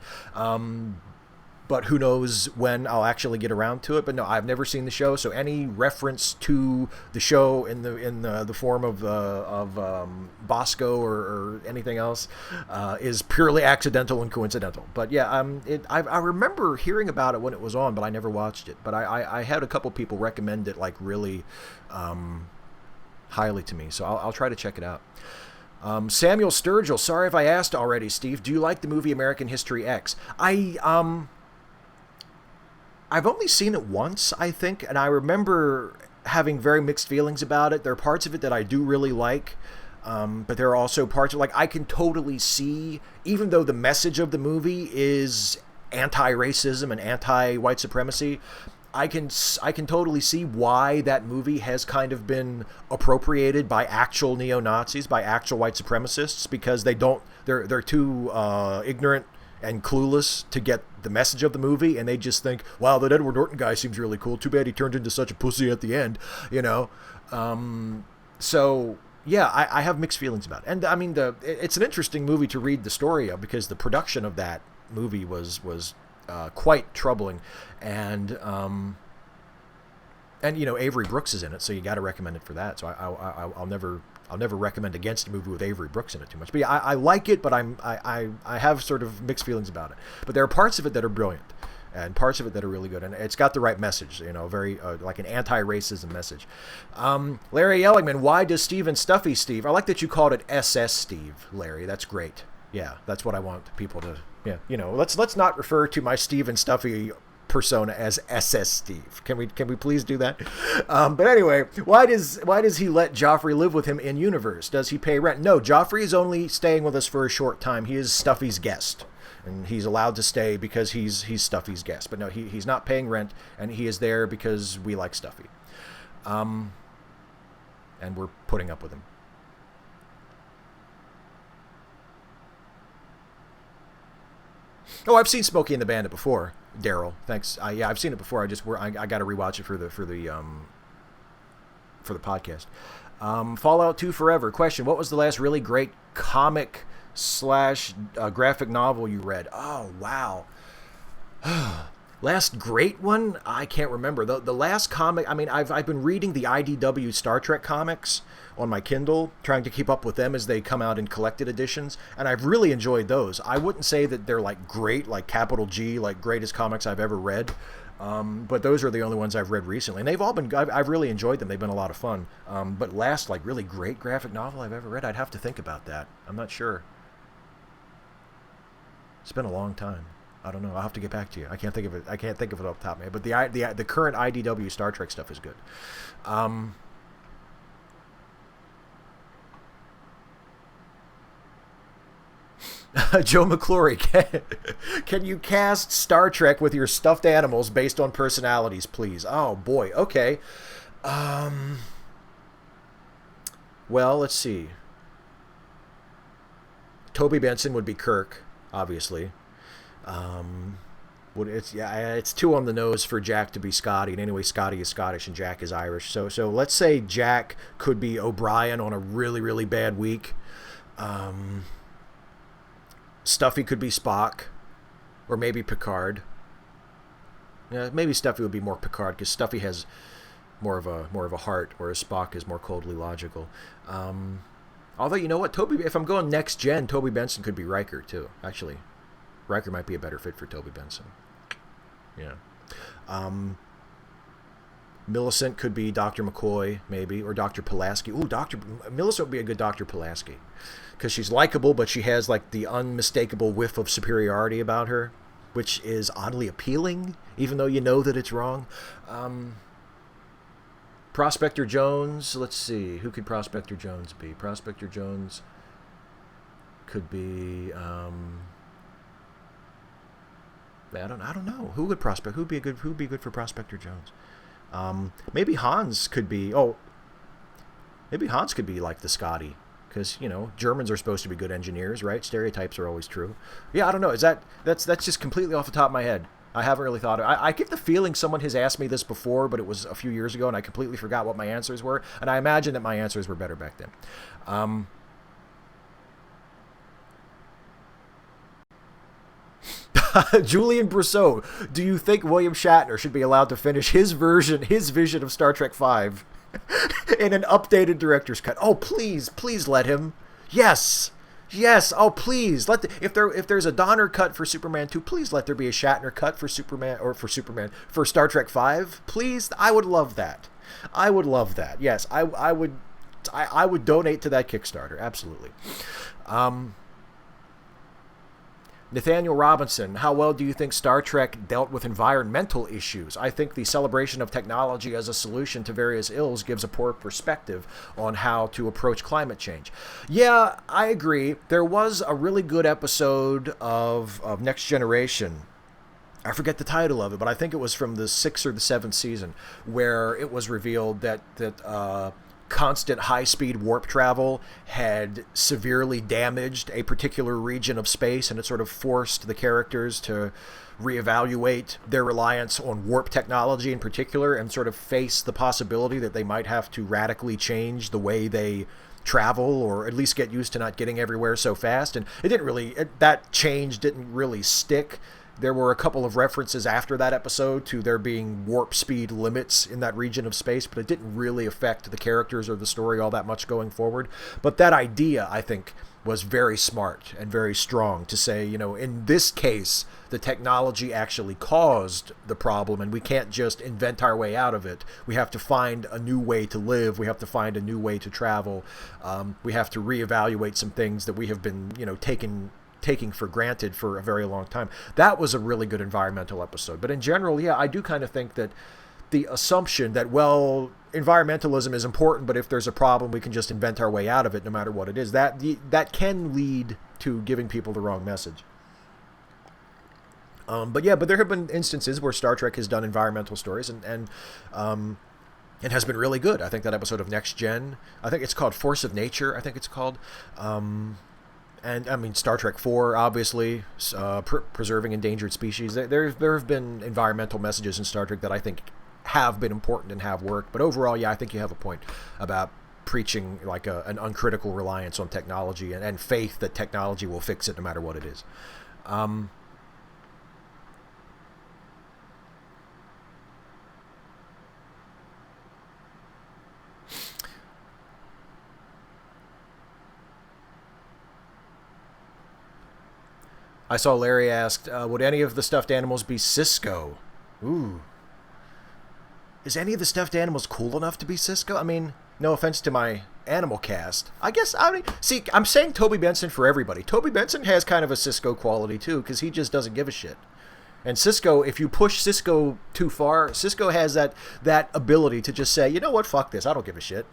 But who knows when I'll actually get around to it. But no, I've never seen the show, so any reference to the show in the form of Bosco or anything else is purely accidental and coincidental. But yeah, I remember hearing about it when it was on, but I never watched it. But I had a couple people recommend it like really highly to me, so I'll try to check it out. Samuel Sturgill, sorry if I asked already, Steve. Do you like the movie American History X? I've only seen it once, I think, and I remember having very mixed feelings about it. There are parts of it that I do really like. But there are also parts of, like, I can totally see, even though the message of the movie is anti-racism and anti-white supremacy, I can totally see why that movie has kind of been appropriated by actual neo-Nazis, by actual white supremacists, because they're too ignorant and clueless to get the message of the movie, and they just think, wow, that Edward Norton guy seems really cool. Too bad he turned into such a pussy at the end, you know? So yeah, I have mixed feelings about it. And I mean, it's an interesting movie to read the story of, because the production of that movie was quite troubling, and you know, Avery Brooks is in it, so you got to recommend it for that. So I'll never recommend against a movie with Avery Brooks in it too much. But yeah, I like it, but I have sort of mixed feelings about it. But there are parts of it that are brilliant, and parts of it that are really good, and it's got the right message, you know, very like an anti-racism message. Larry Ellingman, why does Steve and Stuffy Steve? I like that you called it SS Steve, Larry. That's great. Yeah, that's what I want people to. Yeah, you know, let's not refer to my Steve and Stuffy persona as SS Steve. Can we please do that? But anyway, why does he let Joffrey live with him in universe? Does he pay rent? No, Joffrey is only staying with us for a short time. He is Stuffy's guest, and he's allowed to stay because he's Stuffy's guest. But no, he's not paying rent, and he is there because we like Stuffy, and we're putting up with him. Oh, I've seen Smokey and the Bandit before, Daryl. Thanks. Yeah, I've seen it before. I got to rewatch it for the podcast. Fallout 2 Forever. Question: what was the last really great comic / graphic novel you read? Oh, wow. Last great one? I can't remember. The last comic, I mean, I've been reading the IDW Star Trek comics on my Kindle, trying to keep up with them as they come out in collected editions, and I've really enjoyed those. I wouldn't say that they're like great, like capital G, like greatest comics I've ever read, but those are the only ones I've read recently, and they've all been, I've really enjoyed them. They've been a lot of fun. But last, like, really great graphic novel I've ever read, I'd have to think about that. I'm not sure. It's been a long time. I don't know. I'll have to get back to you. I can't think of it. I can't think of it off the top of my head. But the current IDW Star Trek stuff is good. Joe McClory, can you cast Star Trek with your stuffed animals based on personalities, please? Oh boy. Okay. Well, let's see. Toby Benson would be Kirk, obviously. It's too on the nose for Jack to be Scotty, and anyway, Scotty is Scottish and Jack is Irish. So let's say Jack could be O'Brien on a really, really bad week. Stuffy could be Spock, or maybe Picard. Yeah, maybe Stuffy would be more Picard, because Stuffy has more of a heart, whereas Spock is more coldly logical. Although, you know what, if I'm going next gen, Toby Benson could be Riker too. Actually, Riker might be a better fit for Toby Benson. Yeah. Millicent could be Dr. McCoy, maybe, or Dr. Pulaski. Ooh, Millicent would be a good Dr. Pulaski, because she's likable, but she has like the unmistakable whiff of superiority about her, which is oddly appealing, even though you know that it's wrong. Prospector Jones. Let's see, who could Prospector Jones be? Prospector Jones could be. I don't know. Who would be good for Prospector Jones? Maybe Hans could be. Maybe Hans could be like the Scotty, because, you know, Germans are supposed to be good engineers, right? Stereotypes are always true. Yeah, I don't know. That's just completely off the top of my head. I haven't really thought of it. I get the feeling someone has asked me this before, but it was a few years ago, and I completely forgot what my answers were. And I imagine that my answers were better back then. Julian Brousseau, do you think William Shatner should be allowed to finish his vision of Star Trek V in an updated director's cut? Oh, please let him. Yes. Oh, please if there's a Donner cut for Superman 2, please let there be a Shatner cut for for Star Trek V. Please, I would love that. Yes, I would donate to that Kickstarter. Absolutely. Nathaniel Robinson, how well do you think Star Trek dealt with environmental issues? I think the celebration of technology as a solution to various ills gives a poor perspective on how to approach climate change. Yeah, I agree. There was a really good episode of Next Generation. I forget the title of it, but I think it was from the 6th or the 7th season, where it was revealed that constant high-speed warp travel had severely damaged a particular region of space, and it sort of forced the characters to reevaluate their reliance on warp technology in particular, and sort of face the possibility that they might have to radically change the way they travel, or at least get used to not getting everywhere so fast. And it didn't really, that change didn't really stick. There were a couple of references after that episode to there being warp speed limits in that region of space, but it didn't really affect the characters or the story all that much going forward. But that idea, I think, was very smart and very strong to say, in this case, the technology actually caused the problem, and we can't just invent our way out of it. We have to find a new way to live. We have to find a new way to travel. We have to reevaluate some things that we have been, taking for granted for a very long time. That was a really good environmental episode. But in general, yeah, I do kind of think that the assumption that, well, environmentalism is important, but if there's a problem, we can just invent our way out of it no matter what it is, that can lead to giving people the wrong message. But there have been instances where Star Trek has done environmental stories, and it has been really good. I think that episode of Next Gen, I think it's called Force of Nature, I think it's called. And I mean, Star Trek 4, obviously, preserving endangered species. There have been environmental messages in Star Trek that I think have been important and have worked. But overall, yeah, I think you have a point about preaching like an uncritical reliance on technology and faith that technology will fix it no matter what it is. I saw Larry asked, would any of the stuffed animals be Cisco? Ooh. Is any of the stuffed animals cool enough to be Cisco? I mean, no offense to my animal cast. See, I'm saying Toby Benson for everybody. Toby Benson has kind of a Cisco quality too, because he just doesn't give a shit. And Cisco, if you push Cisco too far, Cisco has that ability to just say, you know what, fuck this, I don't give a shit.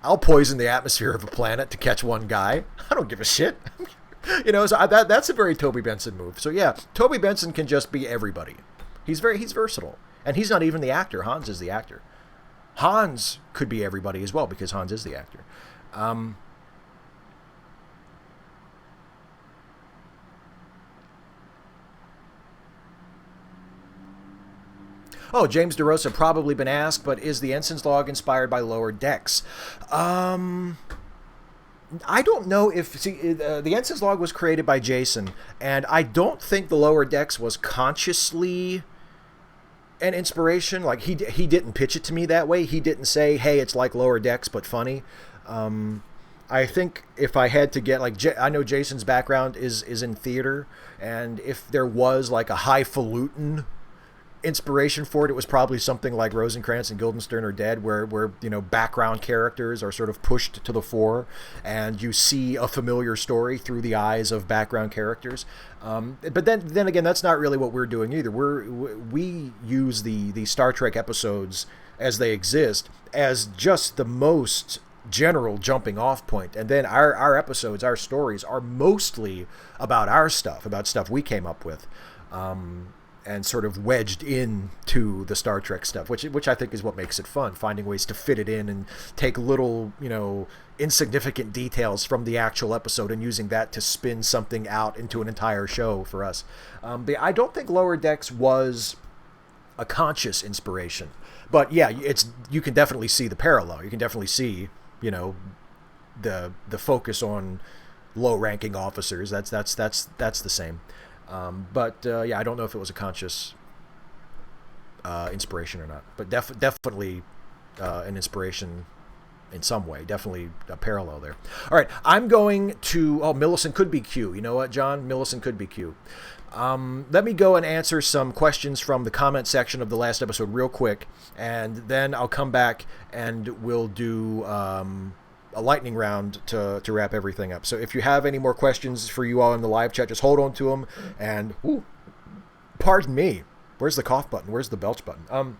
I'll poison the atmosphere of a planet to catch one guy. I don't give a shit. So that's a very Toby Benson move. So yeah, Toby Benson can just be everybody. He's versatile. And he's not even the actor. Hans is the actor. Hans could be everybody as well, because Hans is the actor. Oh, James DeRosa, probably been asked, but is the Ensign's log inspired by Lower Decks? I don't know if... the Ensign's log was created by Jason, and I don't think the Lower Decks was consciously an inspiration. Like, he didn't pitch it to me that way. He didn't say, hey, it's like Lower Decks, but funny. I think if I had to get... I know Jason's background is in theater, and if there was, like, a highfalutin inspiration for it, it was probably something like Rosencrantz and Guildenstern Are Dead, where background characters are sort of pushed to the fore, and you see a familiar story through the eyes of background characters. But then again, that's not really what we're doing either. We use the Star Trek episodes as they exist as just the most general jumping off point, and then our episodes, our stories, are mostly about our stuff, about stuff we came up with. And sort of wedged into the Star Trek stuff, which I think is what makes it fun, finding ways to fit it in and take little, insignificant details from the actual episode and using that to spin something out into an entire show for us. But I don't think Lower Decks was a conscious inspiration. But yeah, you can definitely see the parallel. You can definitely see, the focus on low-ranking officers. That's the same. But I don't know if it was a conscious inspiration or not. But definitely an inspiration in some way. Definitely a parallel there. All right, I'm going to... Oh, Millicent could be Q. You know what, John? Millicent could be Q. Let me go and answer some questions from the comment section of the last episode real quick, and then I'll come back and we'll do a lightning round to wrap everything up. So if you have any more questions for you all in the live chat, just hold on to them. And pardon me, where's the cough button? Where's the belch button?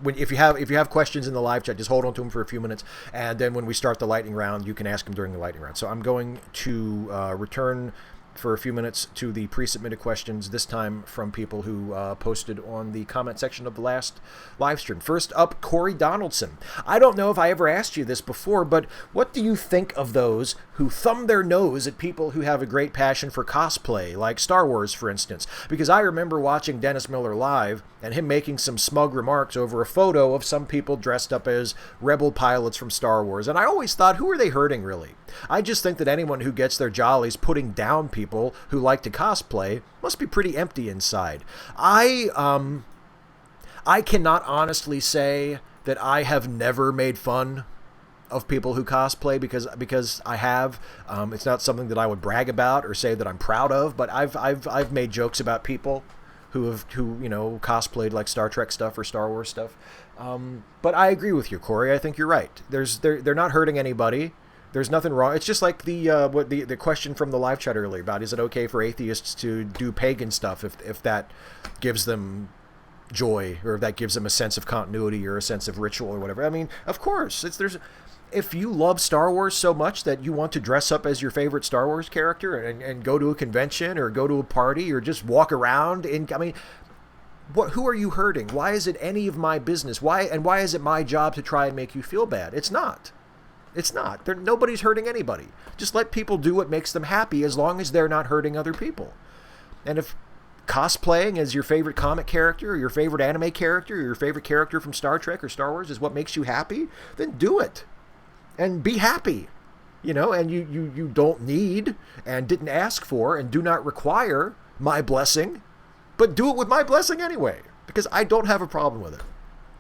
If you have questions in the live chat, just hold on to them for a few minutes, and then when we start the lightning round, you can ask them during the lightning round. So I'm going to return for a few minutes to the pre-submitted questions, this time from people who posted on the comment section of the last live stream. First up, Corey Donaldson. I don't know if I ever asked you this before, but what do you think of those who thumb their nose at people who have a great passion for cosplay, like Star Wars, for instance? Because I remember watching Dennis Miller live and him making some smug remarks over a photo of some people dressed up as rebel pilots from Star Wars, and I always thought, who are they hurting, really? I just think that anyone who gets their jollies putting down people who like to cosplay must be pretty empty inside. I cannot honestly say that I have never made fun of people who cosplay because I have. It's not something that I would brag about or say that I'm proud of, but I've made jokes about people who cosplayed like Star Trek stuff or Star Wars stuff. But I agree with you, Corey. I think you're right. They're not hurting anybody. There's nothing wrong. It's just like the question from the live chat earlier about, is it okay for atheists to do pagan stuff if that gives them joy, or if that gives them a sense of continuity or a sense of ritual or whatever? I mean, of course. If you love Star Wars so much that you want to dress up as your favorite Star Wars character and go to a convention or go to a party or just walk around, who are you hurting? Why is it any of my business? Why is it my job to try and make you feel bad? It's not. It's not. Nobody's hurting anybody. Just let people do what makes them happy, as long as they're not hurting other people. And if cosplaying as your favorite comic character or your favorite anime character or your favorite character from Star Trek or Star Wars is what makes you happy, then do it. And be happy. And you don't need and didn't ask for and do not require my blessing, but do it with my blessing anyway, because I don't have a problem with it.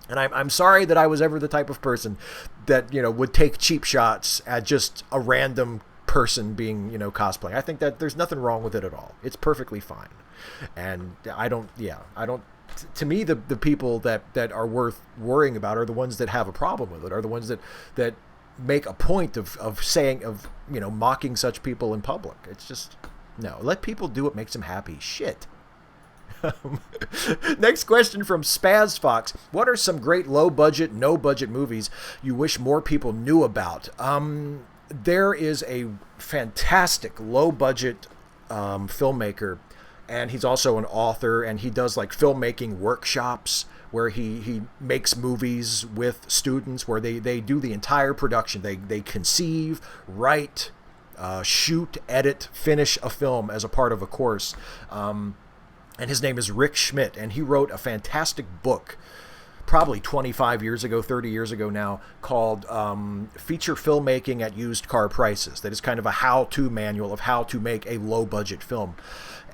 And I'm sorry that I was ever the type of person that, would take cheap shots at just a random person being, cosplaying. I think that there's nothing wrong with it at all. It's perfectly fine. And to me, the people that are worth worrying about are the ones that have a problem with it, are the ones that make a point of saying, mocking such people in public. It's just, no, let people do what makes them happy. Shit. Next question from Spaz Fox. What are some great low-budget, no-budget movies you wish more people knew about? There is a fantastic low-budget filmmaker, and he's also an author, and he does like filmmaking workshops where he makes movies with students where they do the entire production. They conceive, write, shoot, edit, finish a film as a part of a course. And his name is Rick Schmidt, and he wrote a fantastic book probably 25 years ago, 30 years ago now, called Feature Filmmaking at Used Car Prices. That is kind of a how-to manual of how to make a low-budget film.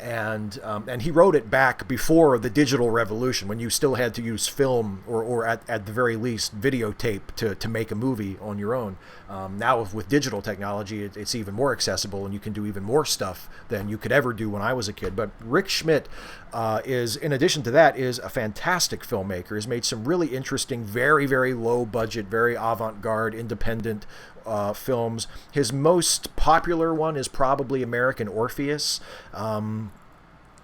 And he wrote it back before the digital revolution, when you still had to use film or at the very least videotape to make a movie on your own. Now with digital technology, it's even more accessible, and you can do even more stuff than you could ever do when I was a kid. But Rick Schmidt is, in addition to that, is a fantastic filmmaker. He's made some really interesting, very, very low budget, very avant-garde, independent films. His most popular one is probably American Orpheus,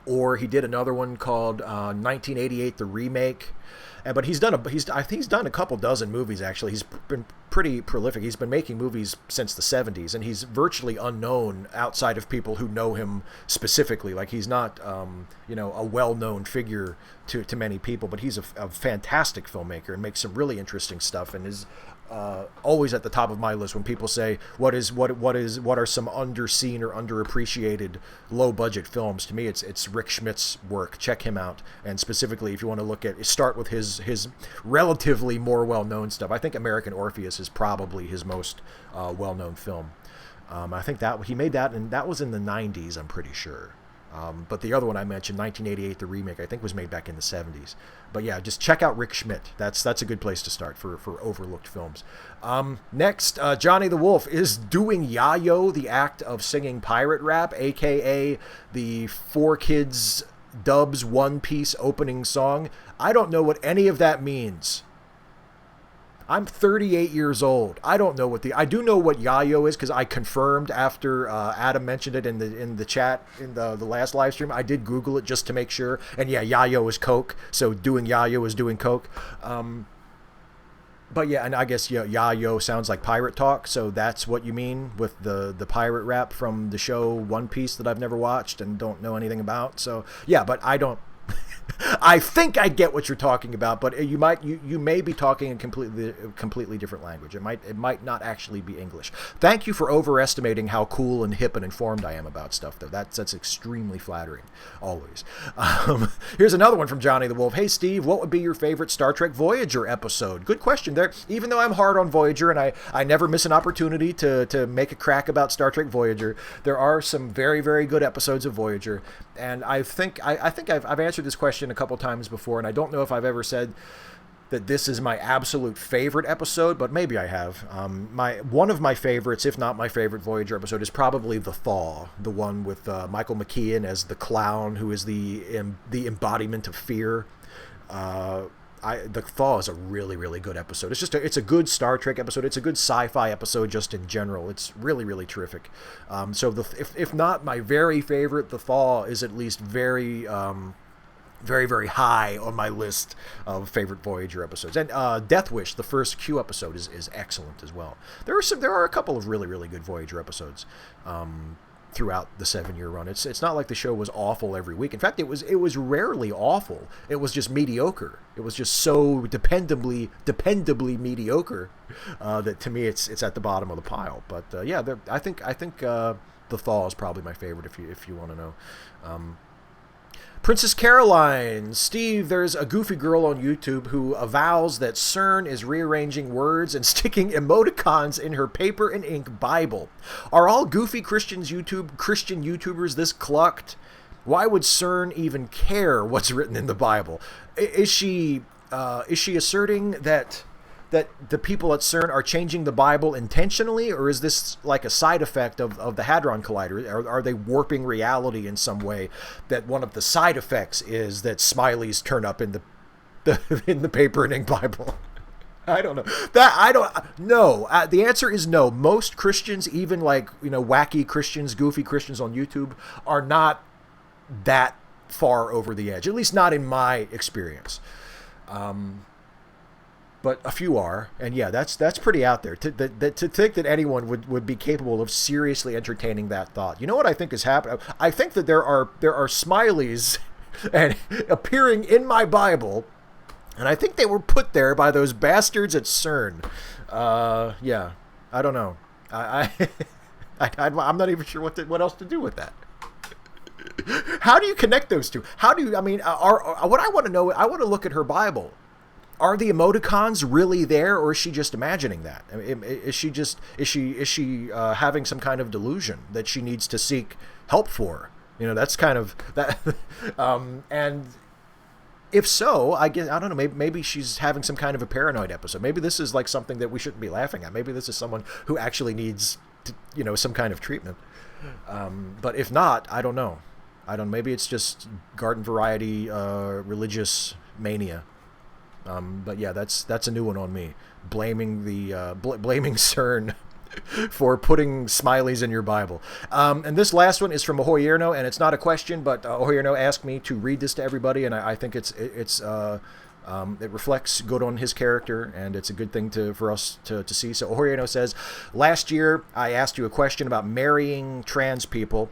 or he did another one called 1988, the remake. But he's done a couple dozen movies, actually. He's been pretty prolific. He's been making movies since the 70s, and he's virtually unknown outside of people who know him specifically. Like, he's not a well-known figure to many people, but he's a fantastic filmmaker and makes some really interesting stuff, and is always at the top of my list when people say what are some underseen or underappreciated low budget films. To me, it's Rick Schmidt's work. Check him out, and specifically if you want to start with his relatively more well-known stuff. I think American Orpheus is probably his most well-known film. I think that he made that, and that was in the 90s, I'm pretty sure. But the other one I mentioned, 1988, the remake, I think was made back in the 70s. But yeah, just check out Rick Schmidt. That's a good place to start for overlooked films. Next, Johnny the Wolf is doing Yayo, the act of singing pirate rap, a.k.a. the 4Kids Dubs One Piece opening song. I don't know what any of that means. I'm 38 years old. I don't know I do know what yayo is because I confirmed after Adam mentioned it in the chat in the last live stream. I did Google it just to make sure. And yeah, yayo is coke. So doing yayo is doing coke. But yeah, and I guess yayo sounds like pirate talk. So that's what you mean with the pirate rap from the show One Piece that I've never watched and don't know anything about. So yeah, but I don't. I think I get what you're talking about, but you may be talking in completely different language. It might not actually be English. Thank you for overestimating how cool and hip and informed I am about stuff, though. That's extremely flattering, always. Here's another one from Johnny the Wolf. Hey, Steve, what would be your favorite Star Trek Voyager episode? Good question there. Even though I'm hard on Voyager and I never miss an opportunity to make a crack about Star Trek Voyager, there are some very, very good episodes of Voyager, and I think I've answered this question a couple times before, and I don't know if I've ever said that this is my absolute favorite episode, but maybe I have. One of my favorites, if not my favorite Voyager episode, is probably The Thaw, the one with Michael McKean as the clown who is the embodiment of fear. The Thaw is a really, really good episode. It's a good Star Trek episode. It's a good sci-fi episode just in general. It's really, really terrific. So if not my very favorite, The Thaw is at least very, very high on my list of favorite Voyager episodes. And Death Wish, the first Q episode, is excellent as well. There are a couple of really, really good Voyager episodes throughout the 7-year run. It's not like the show was awful every week. In fact, it was rarely awful. It was just mediocre. It was just so dependably mediocre that to me it's at the bottom of the pile. But yeah, I think The Thaw is probably my favorite if you want to know. Princess Caroline, Steve, there's a goofy girl on YouTube who avows that CERN is rearranging words and sticking emoticons in her paper and ink Bible. Are all goofy Christian YouTubers this clucked? Why would CERN even care what's written in the Bible? Is she asserting that the people at CERN are changing the Bible intentionally, or is this like a side effect of the Hadron Collider? Are they warping reality in some way, that one of the side effects is that smileys turn up in the paper and ink Bible? I don't know. No. The answer is no. Most Christians, even wacky Christians, goofy Christians on YouTube, are not that far over the edge, at least not in my experience. But a few are, and yeah, that's pretty out there. To think that anyone would be capable of seriously entertaining that thought. You know what I think is happening? I think that there are smileys and appearing in my Bible, and I think they were put there by those bastards at CERN. Yeah, I don't know. I'm not even sure what else to do with that. How do you connect those two? What I want to know, I want to look at her Bible. Are the emoticons really there, or is she just imagining that? Is she having some kind of delusion that she needs to seek help for? That's kind of that. And if so, I don't know. Maybe she's having some kind of a paranoid episode. Maybe this is like something that we shouldn't be laughing at. Maybe this is someone who actually needs, some kind of treatment. But if not, I don't know. Maybe it's just garden variety religious mania. But yeah, that's a new one on me. Blaming CERN for putting smileys in your Bible. And this last one is from Ahoyerno, and it's not a question, but Ahoyerno asked me to read this to everybody, and I think it reflects good on his character, and it's a good thing for us to see. So Ahoyerno says, last year I asked you a question about marrying trans people.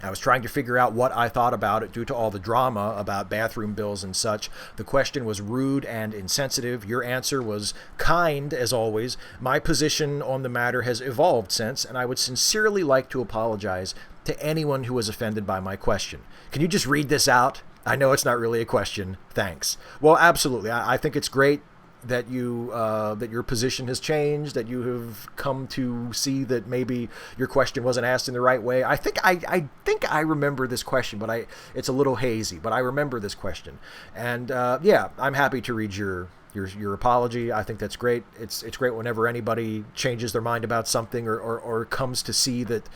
I was trying to figure out what I thought about it due to all the drama about bathroom bills and such. The question was rude and insensitive. Your answer was kind, as always. My position on the matter has evolved since, and I would sincerely like to apologize to anyone who was offended by my question. Can you just read this out? I know it's not really a question. Thanks. Well, absolutely. I think it's great that that your position has changed, that you have come to see that maybe your question wasn't asked in the right way. I think I remember this question, but it's a little hazy, but I remember this question. And yeah, I'm happy to read your your apology. I think that's great. It's great whenever anybody changes their mind about something or comes to see that,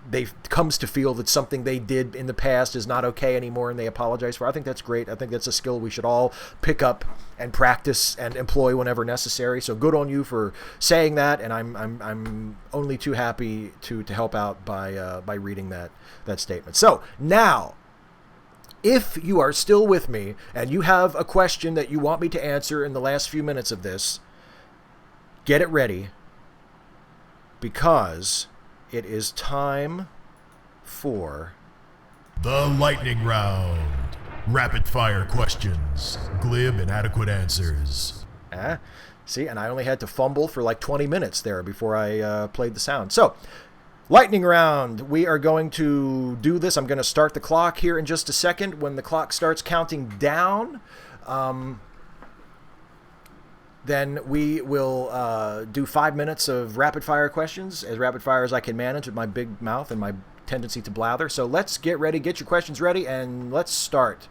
they comes to feel that something they did in the past is not okay anymore and they apologize for it. I think that's great. I think that's a skill we should all pick up and practice and employ whenever necessary. So good on you for saying that, and I'm only too happy to help out by reading that statement. So now, if you are still with me and you have a question that you want me to answer in the last few minutes of this, get it ready, because it is time for the lightning round. Rapid fire questions, glib and adequate answers. See, and I only had to fumble for like 20 minutes there before I played the sound. So, lightning round. We are going to do this. I'm going to start the clock here in just a second. When the clock starts counting down, then we will do 5 minutes of rapid fire questions, as rapid fire as I can manage with my big mouth and my tendency to blather. So let's get ready, get your questions ready, and let's start.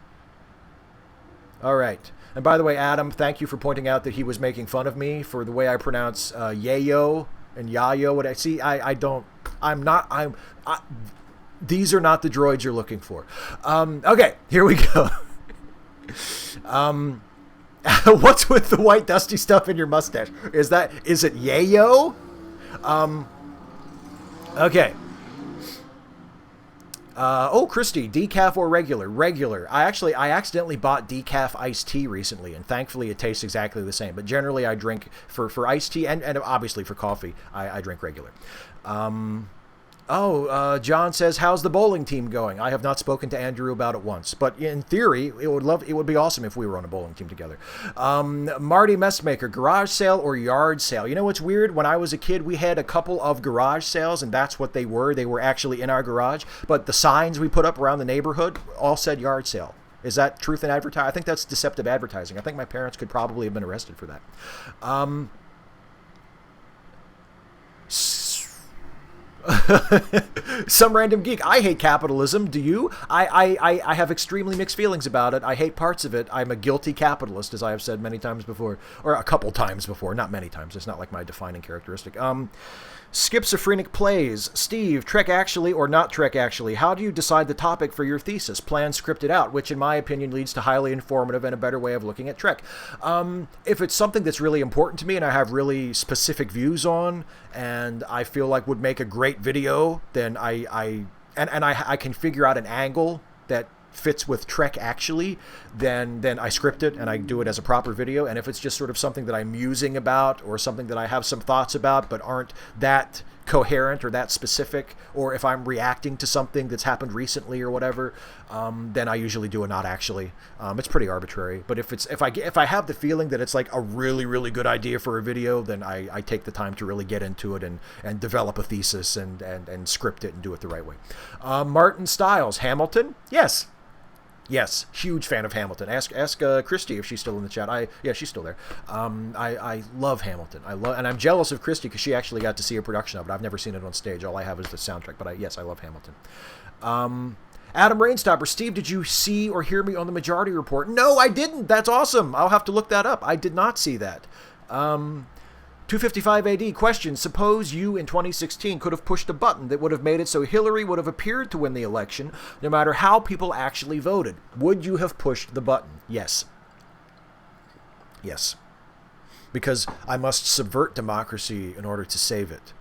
All right. And by the way, Adam, thank you for pointing out that he was making fun of me for the way I pronounce yayo and yayo. What I see, these are not the droids you're looking for. Okay, here we go. What's with the white dusty stuff in your mustache? Is it yayo? Okay. Christy, decaf or regular? Regular. I accidentally bought decaf iced tea recently, and thankfully it tastes exactly the same. But generally I drink, for iced tea and obviously for coffee, I drink regular. John says, how's the bowling team going? I have not spoken to Andrew about it once, but in theory, it would be awesome if we were on a bowling team together. Marty Messmaker, garage sale or yard sale? You know what's weird? When I was a kid, we had a couple of garage sales, and that's what they were. They were actually in our garage, but the signs we put up around the neighborhood all said yard sale. Is that truth in advertising? I think that's deceptive advertising. I think my parents could probably have been arrested for that. Some random geek. I hate capitalism. Do you? I have extremely mixed feelings about it. I hate parts of it. I'm a guilty capitalist, as I have said many times before, or a couple times before. Not many times. It's not like my defining characteristic. Schizophrenic plays. Steve, Trek actually or not Trek actually? How do you decide the topic for your thesis? Plan scripted out, which in my opinion leads to highly informative and a better way of looking at Trek. If it's something that's really important to me and I have really specific views on, and I feel like would make a great video, then I can figure out an angle that fits with Trek actually, then I script it and I do it as a proper video. And if it's just sort of something that I'm musing about or something that I have some thoughts about but aren't that coherent or that specific, or if I'm reacting to something that's happened recently or whatever, then I usually do a not actually. It's pretty arbitrary, but if I have the feeling that it's like a really, really good idea for a video, then I take the time to really get into it and develop a thesis and script it and do it the right way. Martin Stiles, Hamilton? Yes, huge fan of Hamilton. Ask Christy if she's still in the chat. Yeah, she's still there. I love Hamilton. And I'm jealous of Christy because she actually got to see a production of it. I've never seen it on stage. All I have is the soundtrack. But yes, I love Hamilton. Adam Rainstopper, Steve, did you see or hear me on the Majority Report? No, I didn't. That's awesome. I'll have to look that up. I did not see that. 255 AD question. Suppose you in 2016 could have pushed a button that would have made it so Hillary would have appeared to win the election no matter how people actually voted. Would you have pushed the button? Yes. Because I must subvert democracy in order to save it.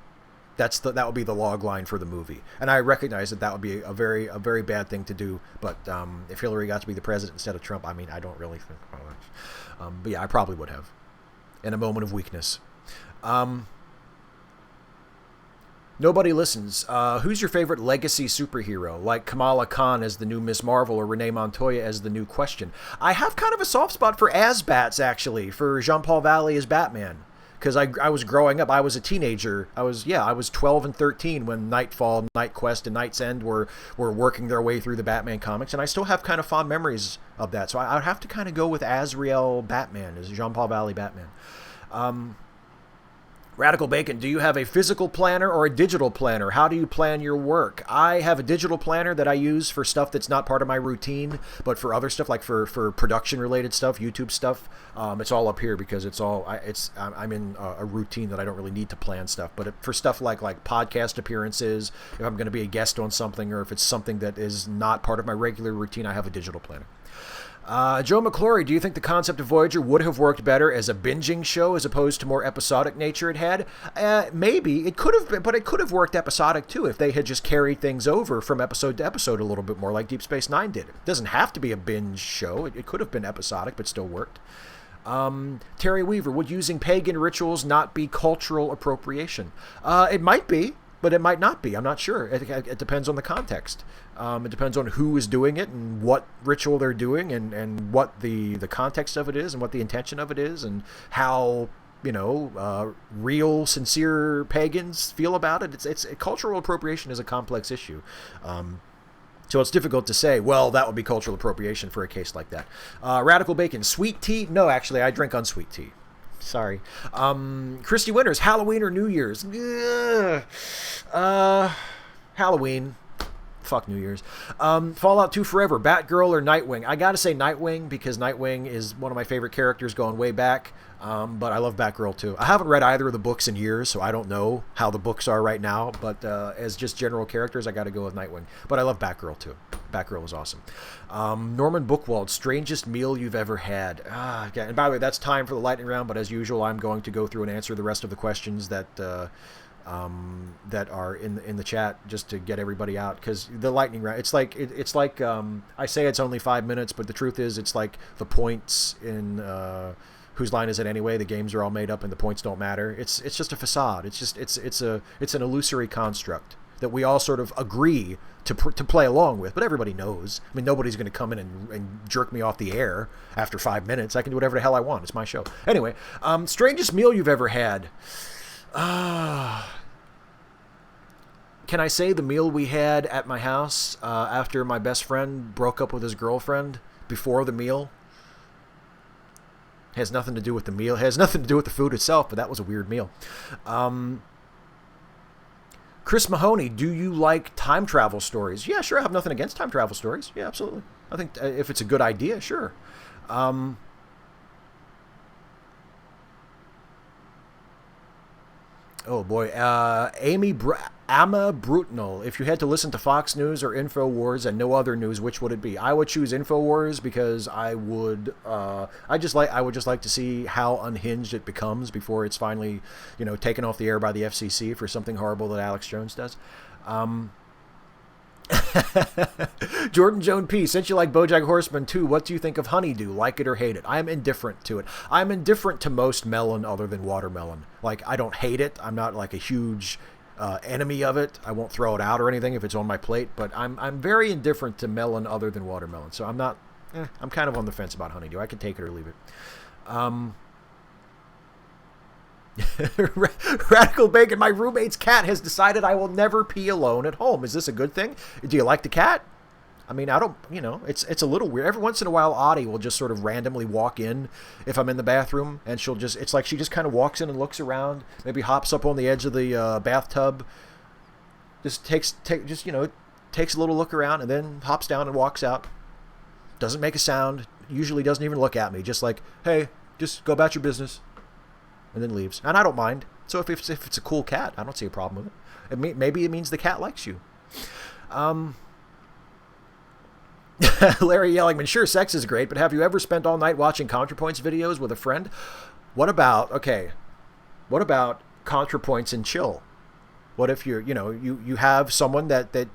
That would be the log line for the movie. And I recognize that would be a very bad thing to do. But if Hillary got to be the president instead of Trump, I mean, I don't really think. But yeah, I probably would have. In a moment of weakness. Nobody listens. Who's your favorite legacy superhero? Like Kamala Khan as the new Ms. Marvel or Renee Montoya as the new Question. I have kind of a soft spot for Asbats, actually, for Jean-Paul Valley as Batman. Because I was growing up. I was a teenager. I was 12 and 13 when Nightfall, Night Quest, and Night's End were working their way through the Batman comics. And I still have kind of fond memories of that. So I would have to kind of go with Azrael Batman as Jean-Paul Valley Batman. Radical Bacon, do you have a physical planner or a digital planner? How do you plan your work? I have a digital planner that I use for stuff that's not part of my routine, but for other stuff, like for production-related stuff, YouTube stuff, it's all up here because I'm in a routine that I don't really need to plan stuff. But for stuff like podcast appearances, if I'm going to be a guest on something, or if it's something that is not part of my regular routine, I have a digital planner. Joe McClory, do you think the concept of Voyager would have worked better as a binging show as opposed to more episodic nature it had? Maybe. It could have been, but it could have worked episodic too if they had just carried things over from episode to episode a little bit more like Deep Space Nine did. It doesn't have to be a binge show. It could have been episodic but still worked. Terry Weaver, would using pagan rituals not be cultural appropriation? It might be, but it might not be. I'm not sure. It depends on the context. It depends on who is doing it and what ritual they're doing and what the context of it is and what the intention of it is and how, real, sincere pagans feel about it. It's cultural appropriation is a complex issue. So it's difficult to say, well, that would be cultural appropriation for a case like that. Radical Bacon, sweet tea? No, actually, I drink unsweet tea. Sorry. Christy Winters, Halloween or New Year's? Halloween. Fuck New Year's. Fallout 2 Forever, Batgirl or Nightwing? I gotta say Nightwing because Nightwing is one of my favorite characters going way back. But I love Batgirl too. I haven't read either of the books in years, so I don't know how the books are right now. But as just general characters, I gotta go with Nightwing. But I love Batgirl too. Batgirl is awesome. Norman Bookwald, strangest meal you've ever had? Okay. And by the way, that's time for the lightning round. But as usual, I'm going to go through and answer the rest of the questions that are in the chat just to get everybody out, because the lightning round, it's like I say it's only 5 minutes, but the truth is it's like the points in Whose Line Is It Anyway? The games are all made up and the points don't matter. It's just a facade. It's an illusory construct that we all sort of agree to play along with, but everybody knows. I mean, nobody's going to come in and jerk me off the air after 5 minutes. I can do whatever the hell I want. It's my show. Anyway, strangest meal you've ever had? Can I say the meal we had at my house after my best friend broke up with his girlfriend before the meal? Has nothing to do with the meal. Has nothing to do with the food itself, but that was a weird meal. Chris Mahoney, do you like time travel stories? Yeah, sure. I have nothing against time travel stories. Yeah, absolutely. I think if it's a good idea, sure. Oh boy, Amma Brutnal. If you had to listen to Fox News or InfoWars and no other news, which would it be? I would choose InfoWars because I would just like to see how unhinged it becomes before it's finally, taken off the air by the FCC for something horrible that Alex Jones does. Jordan Joan P. Since you like BoJack Horseman 2, what do you think of Honeydew? Like it or hate it? I'm indifferent to it. I'm indifferent to most melon other than watermelon. Like, I don't hate it. I'm not like a huge enemy of it. I won't throw it out or anything if it's on my plate, but I'm very indifferent to melon other than watermelon. So I'm not, I'm kind of on the fence about Honeydew. I can take it or leave it. Radical Bacon, my roommate's cat has decided I will never pee alone at home. Is this a good thing? Do you like the cat? I mean, I don't, it's a little weird. Every once in a while, Audie will just sort of randomly walk in if I'm in the bathroom, and it's like she just kind of walks in and looks around, maybe hops up on the edge of the bathtub, takes a little look around, and then hops down and walks out. Doesn't make a sound, usually doesn't even look at me, just like, hey, just go about your business. And then leaves. And I don't mind. So if it's a cool cat, I don't see a problem with it. Maybe it means the cat likes you. Larry Yellingman, sure, sex is great, but have you ever spent all night watching ContraPoints videos with a friend? What about ContraPoints and chill? What if you have someone that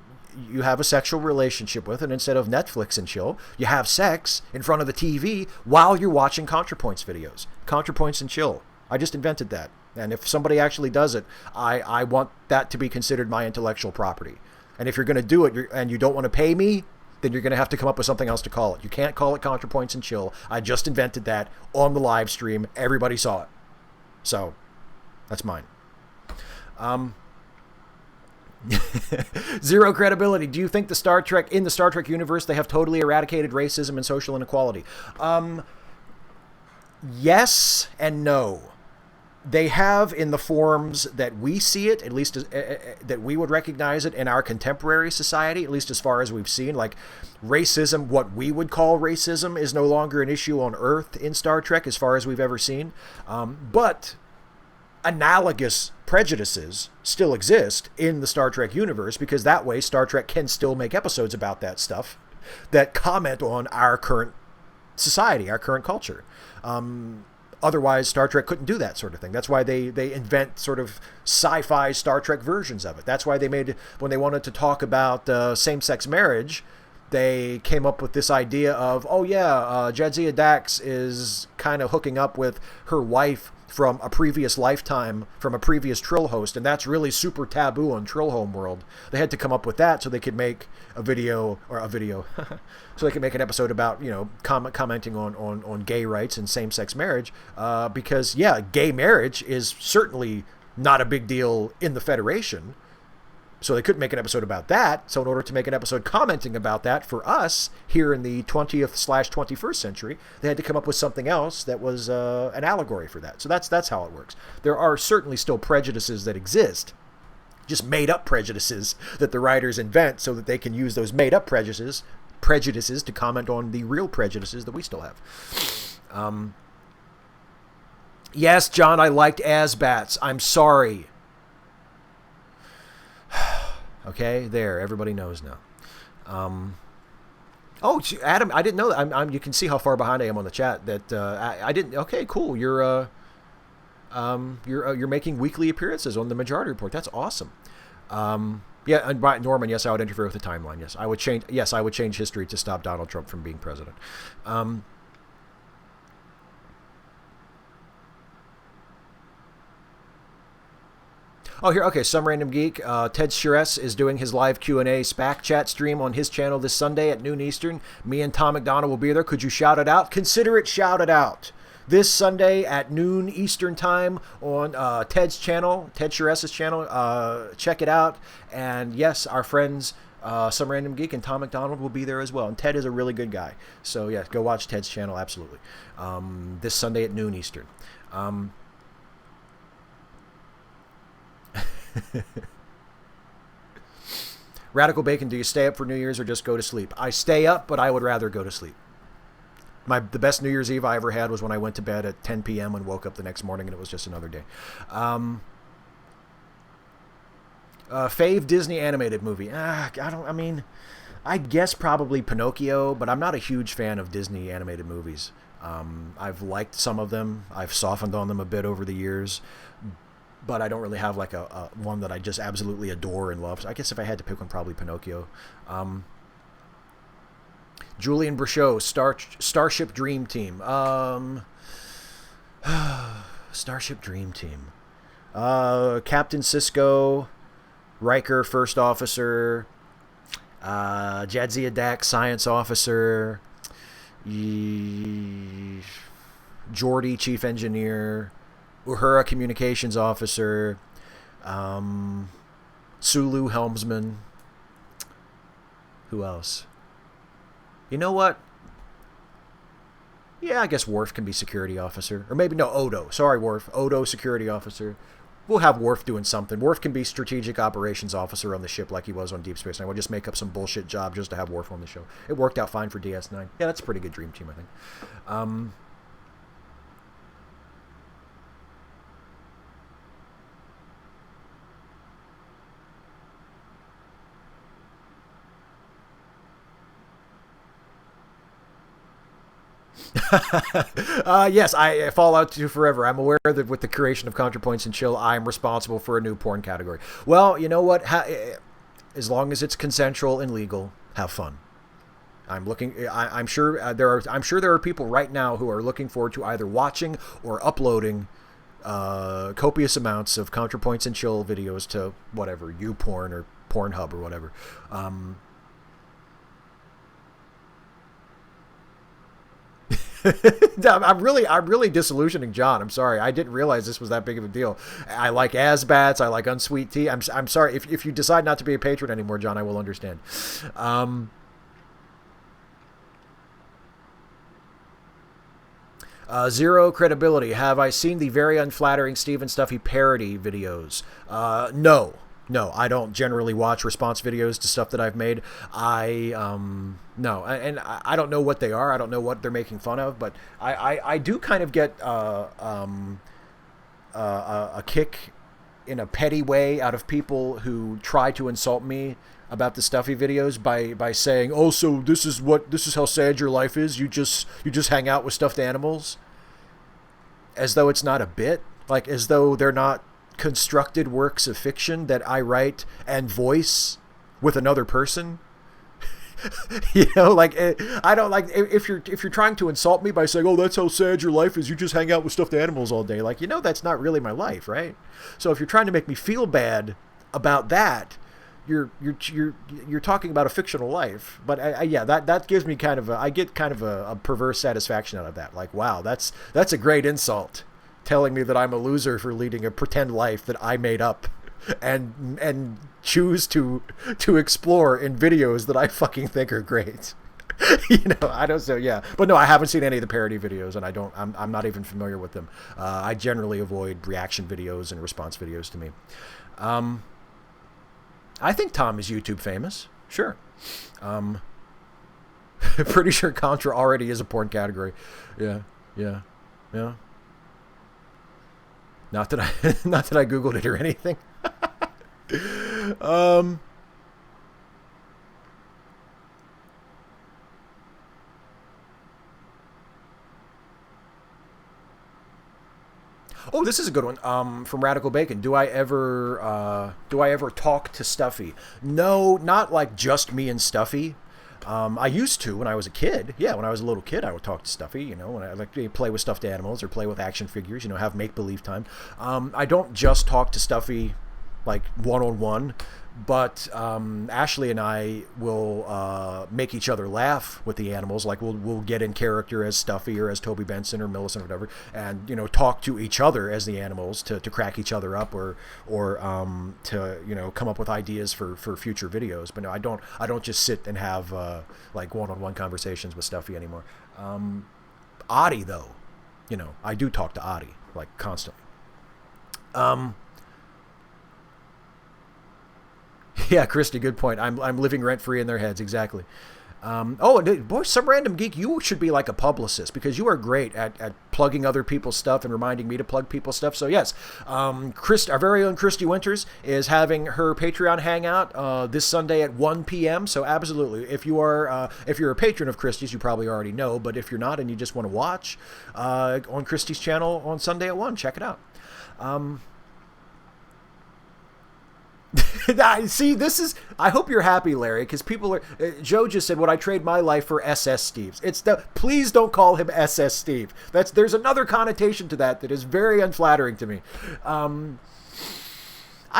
you have a sexual relationship with, and instead of Netflix and chill, you have sex in front of the TV while you're watching ContraPoints videos. ContraPoints and chill. I just invented that. And if somebody actually does it, I want that to be considered my intellectual property. And if you're going to do it and you don't want to pay me, then you're going to have to come up with something else to call it. You can't call it ContraPoints and chill. I just invented that on the live stream. Everybody saw it. So, that's mine. Zero credibility. Do you think in the Star Trek universe, they have totally eradicated racism and social inequality? Yes and no. they have in the forms that we see it, at least that we would recognize it in our contemporary society, at least as far as we've seen. Like racism, what we would call racism, is no longer an issue on Earth in Star Trek as far as we've ever seen. But analogous prejudices still exist in the Star Trek universe, because that way Star Trek can still make episodes about that stuff that comment on our current society, our current culture. Otherwise, Star Trek couldn't do that sort of thing. That's why they invent sort of sci-fi Star Trek versions of it. That's why they made, when they wanted to talk about same-sex marriage, they came up with this idea of, oh yeah, Jadzia Dax is kind of hooking up with her wife from a previous lifetime, from a previous Trill host, and that's really super taboo on Trill Homeworld. They had to come up with that so they could make a video, so they could make an episode about, commenting on gay rights and same-sex marriage, because, yeah, gay marriage is certainly not a big deal in the Federation. So they couldn't make an episode about that. So in order to make an episode commenting about that for us here in the 20th/21st century, they had to come up with something else that was an allegory for that. So that's how it works. There are certainly still prejudices that exist, just made-up prejudices that the writers invent so that they can use those made-up prejudices to comment on the real prejudices that we still have. Yes, John, I liked Asbats. I'm sorry. Okay, there. Everybody knows now. Adam, I didn't know that. You can see how far behind I am on the chat. That I didn't. Okay, cool. You're making weekly appearances on the Majority Report. That's awesome. Yeah, and Norman. Yes, I would interfere with the timeline. Yes, I would change. Yes, I would change history to stop Donald Trump from being president. Oh, here, okay, Some Random Geek. Ted Shires is doing his live Q&A SPAC chat stream on his channel this Sunday at noon Eastern. Me and Tom McDonald will be there. Could you shout it out? Consider it shouted out. This Sunday at noon Eastern time on Ted's channel, Ted Shires' channel. Check it out. And yes, our friends, Some Random Geek and Tom McDonald will be there as well. And Ted is a really good guy. So yeah, go watch Ted's channel, absolutely. This Sunday at noon Eastern. Radical Bacon, do you stay up for New Year's or just go to sleep? I stay up, but I would rather go to sleep. The best New Year's Eve I ever had was when I went to bed at 10 p.m. and woke up the next morning and it was just another day. Fave Disney animated movie. I guess probably Pinocchio, but I'm not a huge fan of Disney animated movies. I've liked some of them. I've softened on them a bit over the years. But I don't really have like a one that I just absolutely adore and love. So I guess if I had to pick one, probably Pinocchio. Julian Brichot, Starship Dream Team. Starship Dream Team. Captain Cisco, Riker, First Officer, Jadzia Dax, Science Officer, Geordi, Chief Engineer, Uhura, Communications Officer, Sulu, Helmsman. Who else? You know what? Yeah, I guess Worf can be Security Officer. Or maybe, no, Odo. Sorry, Worf. Odo, Security Officer. We'll have Worf doing something. Worf can be Strategic Operations Officer on the ship like he was on Deep Space Nine. We'll just make up some bullshit job just to have Worf on the show. It worked out fine for DS9. Yeah, that's a pretty good dream team, I think. Yes, I Fallout 2 forever. I'm aware that with the creation of ContraPoints and Chill, I'm responsible for a new porn category. Well, you know what? As long as it's consensual and legal, have fun. I'm sure there are people right now who are looking forward to either watching or uploading copious amounts of ContraPoints and Chill videos to whatever, YouPorn or Pornhub or whatever. I'm really disillusioning John. I'm sorry. I didn't realize this was that big of a deal. I like Asbats. I like Unsweet Tea. I'm sorry. If you decide not to be a patron anymore, John, I will understand. Zero credibility. Have I seen the very unflattering Stephen Stuffy parody videos? No. No, I don't generally watch response videos to stuff that I've made. No, and I don't know what they are. I don't know what they're making fun of, but I do kind of get a kick in a petty way out of people who try to insult me about the Stuffy videos by saying, "Oh, so this is how sad your life is. You just hang out with stuffed animals," as though it's not a bit, like as though they're not constructed works of fiction that I write and voice with another person. Like I don't like if you're trying to insult me by saying, "Oh, that's how sad your life is. You just hang out with stuffed animals all day." Like, that's not really my life, right? So if you're trying to make me feel bad about that, you're talking about a fictional life. But that gives me I get kind of a perverse satisfaction out of that. Like, wow, that's a great insult, telling me that I'm a loser for leading a pretend life that I made up and choose to explore in videos that I fucking think are great. I don't. So yeah, but no, I haven't seen any of the parody videos, and I'm not even familiar with them. I generally avoid reaction videos and response videos to me. I think Tom is YouTube famous. Sure. Pretty sure Contra already is a porn category. Yeah. Not that I Googled it or anything. Oh, this is a good one. From Radical Bacon. Do I ever talk to Stuffy? No, not like just me and Stuffy. I used to when I was a kid. Yeah, when I was a little kid, I would talk to Stuffy. When I like to play with stuffed animals or play with action figures. Have make-believe time. I don't just talk to Stuffy like one-on-one, but Ashley and I will make each other laugh with the animals. Like we'll get in character as Stuffy or as Toby Benson or Millicent or whatever, and talk to each other as the animals to crack each other up or to come up with ideas for future videos. But no, I don't just sit and have like one-on-one conversations with Stuffy anymore. Adi though, I do talk to Adi like constantly. Yeah, Christy, good point. I'm living rent-free in their heads, exactly. Boy, some random geek, you should be like a publicist because you are great at plugging other people's stuff and reminding me to plug people's stuff. So yes, our very own Christy Winters is having her Patreon hangout this Sunday at 1 p.m. So absolutely, if you're a patron of Christy's, you probably already know. But if you're not and you just want to watch on Christy's channel on Sunday at 1, check it out. See, I hope you're happy, Larry, because people are. Joe just said, "Would I trade my life for SS Steve's?" Please don't call him SS Steve. There's another connotation to that is very unflattering to me. I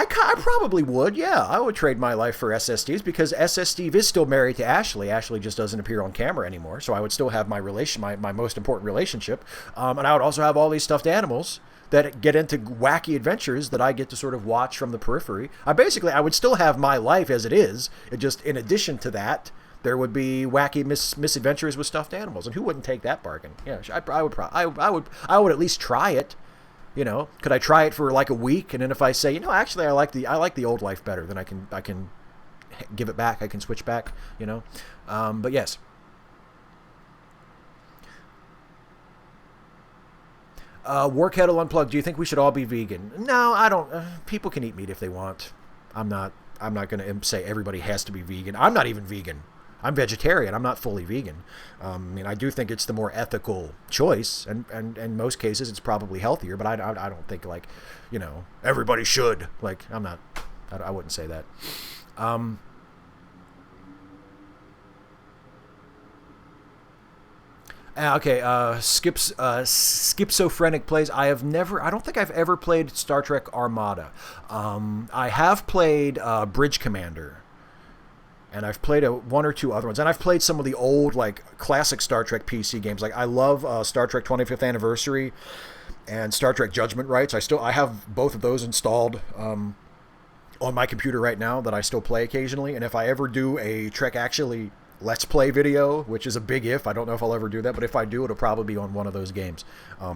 probably would. Yeah, I would trade my life for SS Steve's because SS Steve is still married to Ashley. Ashley just doesn't appear on camera anymore, so I would still have my most important relationship, and I would also have all these stuffed animals that get into wacky adventures that I get to sort of watch from the periphery. I would still have my life as it is. It just, in addition to that, there would be wacky misadventures with stuffed animals, and who wouldn't take that bargain? Yeah, I would at least try it. Could I try it for like a week, and then if I say, actually, I like the old life better, then I can give it back. I can switch back. But yes. War Kettle Unplugged, do you think we should all be vegan? No, I don't. People can eat meat if they want. I'm not going to say everybody has to be vegan. I'm not even vegan. I'm vegetarian. I'm not fully vegan. I do think it's the more ethical choice, and in most cases it's probably healthier, but I don't think everybody should. Like, I wouldn't say that. Okay, Schizophrenic plays. I don't think I've ever played Star Trek Armada. I have played Bridge Commander, and I've played one or two other ones, and I've played some of the old like classic Star Trek PC games. Like I love Star Trek 25th Anniversary and Star Trek Judgment Rights. I have both of those installed on my computer right now that I still play occasionally. And if I ever do a Trek Actually Let's Play video, which is a big if. I don't know if I'll ever do that, but if I do, it'll probably be on one of those games,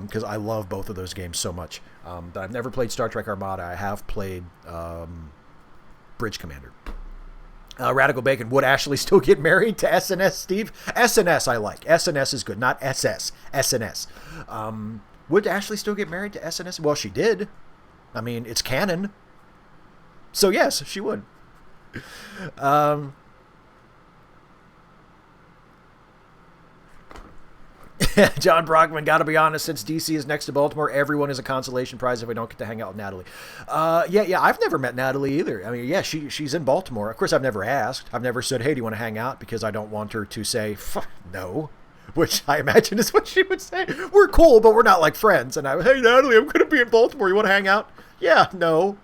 because I love both of those games so much. But I've never played Star Trek Armada. I have played Bridge Commander. Radical Bacon, would Ashley still get married to SNS, Steve? SNS I like. SNS is good, not SS. SNS. Would Ashley still get married to SNS? Well, she did. I mean, it's canon. So yes, she would. John Brockman, gotta be honest, since DC is next to Baltimore, everyone is a consolation prize if I don't get to hang out with Natalie. Yeah, I've never met Natalie either. I mean, yeah, she's in Baltimore. Of course, I've never asked. I've never said, hey, do you want to hang out? Because I don't want her to say, no, which I imagine is what she would say. We're cool, but we're not like friends. And hey, Natalie, I'm going to be in Baltimore. You want to hang out? Yeah, no.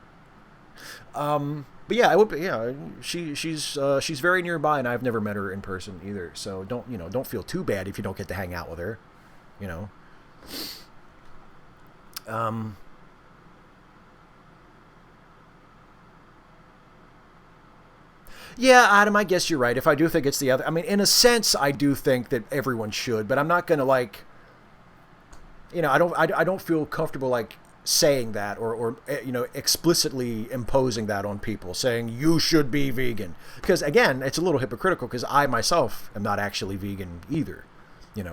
But yeah, I would. Yeah, she's very nearby, and I've never met her in person either. So don't feel too bad if you don't get to hang out with her. Yeah, Adam, I guess you're right. If I do think it's the other, I mean, in a sense, I do think that everyone should, but I'm not gonna I don't feel comfortable saying that or explicitly imposing that on people, saying you should be vegan, because again, it's a little hypocritical, because I myself am not actually vegan either,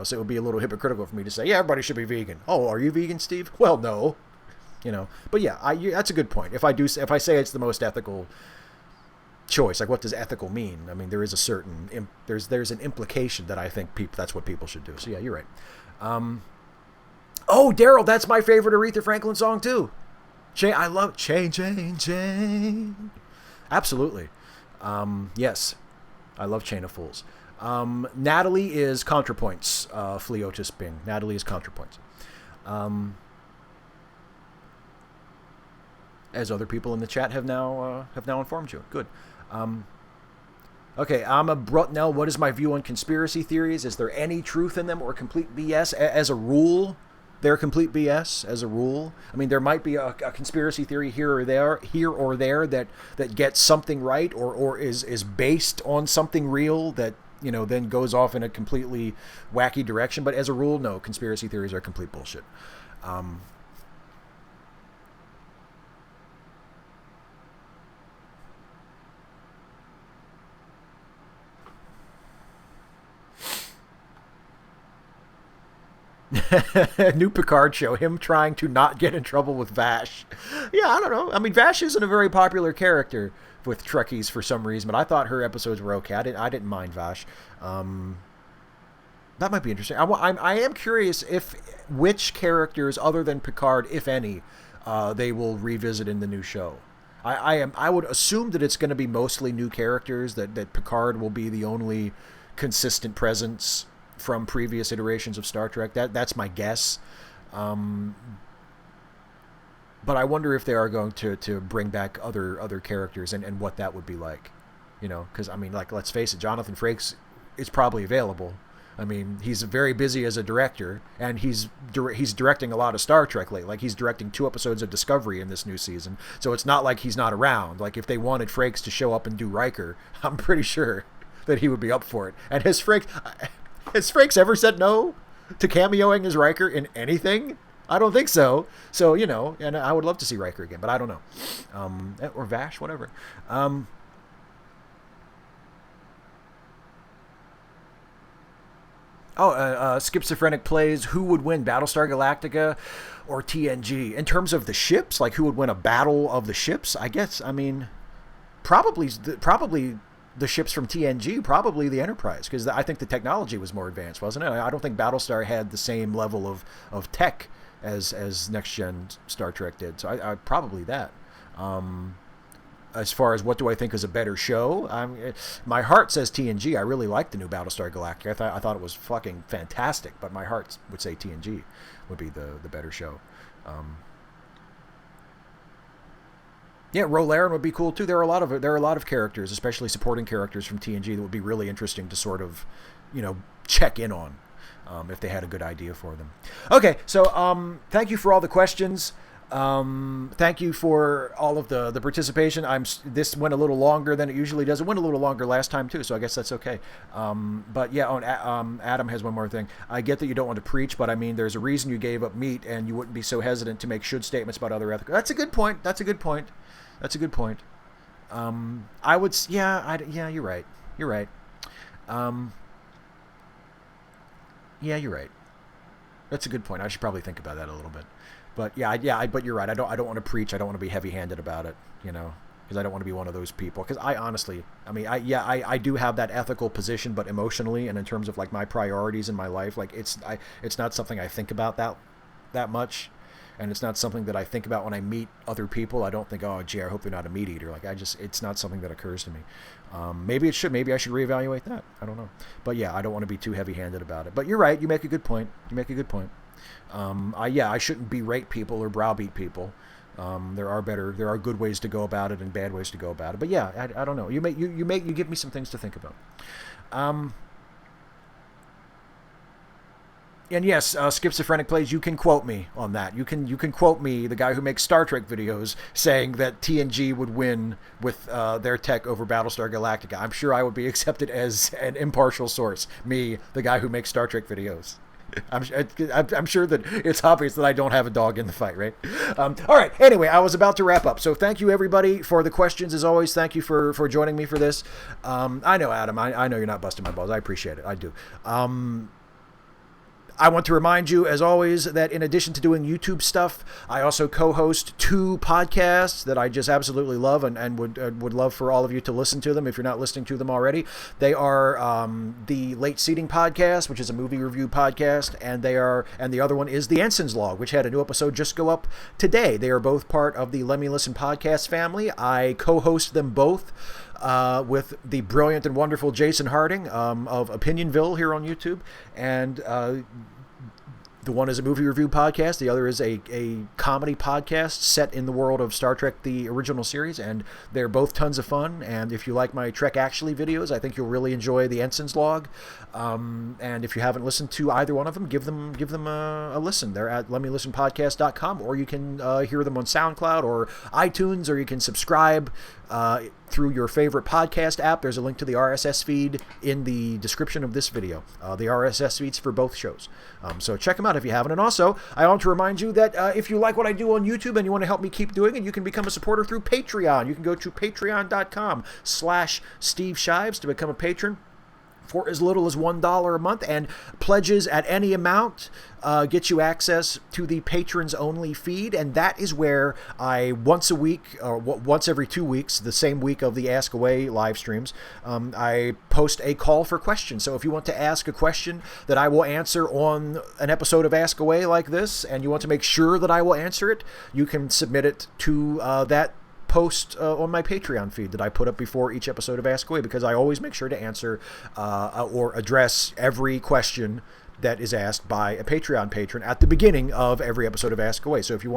so it would be a little hypocritical for me to say, yeah, everybody should be vegan. Oh, are you vegan, Steve? Well, no, but yeah, that's a good point. If I say it's the most ethical choice, what does ethical mean? I mean, there is a certain there's an implication that I think that's what people should do. So yeah, you're right. Oh, Daryl, that's my favorite Aretha Franklin song, too. I love Chain. Absolutely. Yes, I love Chain of Fools. Natalie is ContraPoints, Fleotis Bing. Natalie is ContraPoints. As other people in the chat have now informed you. Good. Okay, I'm a Brutnell. What is my view on conspiracy theories? Is there any truth in them or complete BS? As a rule, they're complete BS as a rule. I mean, there might be a conspiracy theory here or there that gets something right or is based on something real that, then goes off in a completely wacky direction. But as a rule, no, conspiracy theories are complete bullshit. New Picard show, him trying to not get in trouble with Vash. Yeah, I don't know. I mean, Vash isn't a very popular character with Trekkies for some reason, but I thought her episodes were okay. I didn't mind Vash. That might be interesting. I am curious which characters other than Picard, if any, they will revisit in the new show. I would assume that it's going to be mostly new characters, that Picard will be the only consistent presence from previous iterations of Star Trek. That's my guess. But I wonder if they are going to bring back other characters and what that would be like. Because, I mean, let's face it, Jonathan Frakes is probably available. I mean, he's very busy as a director, and he's directing a lot of Star Trek lately. He's directing 2 episodes of Discovery in this new season. So it's not like he's not around. If they wanted Frakes to show up and do Riker, I'm pretty sure that he would be up for it. And has Frakes ever said no to cameoing as Riker in anything? I don't think so. So, and I would love to see Riker again, but I don't know. Or Vash, whatever. Schizophrenic plays, who would win, Battlestar Galactica or TNG? In terms of the ships, who would win a battle of the ships? I guess, I mean, probably the ships from TNG, probably the Enterprise, because I think the technology was more advanced, wasn't it? I don't think Battlestar had the same level of tech as Next Gen Star Trek did, so I probably that. As far as what do I think is a better show, my heart says TNG. I really like the new Battlestar Galactica. I thought it was fucking fantastic, but my heart would say TNG would be the better show. Yeah, Rolaren would be cool too. There are a lot of characters, especially supporting characters from TNG, that would be really interesting to sort of, check in on, if they had a good idea for them. Okay, so thank you for all the questions. Thank you for all of the participation. This went a little longer than it usually does. It went a little longer last time too, so I guess that's okay. But yeah, Adam has one more thing. I get that you don't want to preach, but I mean, there's a reason you gave up meat, and you wouldn't be so hesitant to make should statements about other ethical. That's a good point. That's a good point. That's a good point. I would, yeah, you're right. You're right. Yeah, you're right. That's a good point. I should probably think about that a little bit. But but you're right. I don't want to preach. I don't want to be heavy-handed about it, because I don't want to be one of those people. Because I honestly, I do have that ethical position, but emotionally and in terms of like my priorities in my life, like it's not something I think about that much, and it's not something that I think about when I meet other people. I don't think, oh, gee, I hope they're not a meat eater. Like it's not something that occurs to me. Maybe it should. Maybe I should reevaluate that. I don't know. But yeah, I don't want to be too heavy-handed about it. But you're right. You make a good point. I shouldn't berate people or browbeat people. There are good ways to go about it and bad ways to go about it. But yeah, I don't know. You give me some things to think about. And yes, Schizophrenic Plays, you can quote me on that. You can quote me, the guy who makes Star Trek videos, saying that TNG would win with their tech over Battlestar Galactica. I'm sure I would be accepted as an impartial source. Me, the guy who makes Star Trek videos. I'm sure that it's obvious that I don't have a dog in the fight, right? All right. Anyway, I was about to wrap up. So thank you, everybody, for the questions. As always, thank you for joining me for this. I know, Adam. I know you're not busting my balls. I appreciate it. I do. I want to remind you, as always, that in addition to doing YouTube stuff, I also co-host 2 podcasts that I just absolutely love and would love for all of you to listen to them if you're not listening to them already. They are the Late Seating Podcast, which is a movie review podcast, and the other one is the Ensign's Log, which had a new episode just go up today. They are both part of the Let Me Listen podcast family. I co-host them both with the brilliant and wonderful Jason Harding of Opinionville here on YouTube, and the one is a movie review podcast. The other is a comedy podcast set in the world of Star Trek, the original series, and they're both tons of fun. And if you like my Trek Actually videos, I think you'll really enjoy the Ensign's Log. And if you haven't listened to either one of them, give them a listen. They're at letmelistenpodcast.com, or you can hear them on SoundCloud or iTunes, or you can subscribe through your favorite podcast app. There's a link to the RSS feed in the description of this video. The RSS feeds for both shows. So check them out if you haven't. And also, I want to remind you that if you like what I do on YouTube and you want to help me keep doing it, you can become a supporter through Patreon. You can go to patreon.com/Steve Shives to become a patron for as little as $1 a month, and pledges at any amount get you access to the patrons only feed, and that is where I once a week, or once every 2 weeks, the same week of the Ask Away live streams, I post a call for questions. So if you want to ask a question that I will answer on an episode of Ask Away like this, and you want to make sure that I will answer it, you can submit it to that post on my Patreon feed that I put up before each episode of Ask Away, because I always make sure to answer or address every question that is asked by a Patreon patron at the beginning of every episode of Ask Away. So if you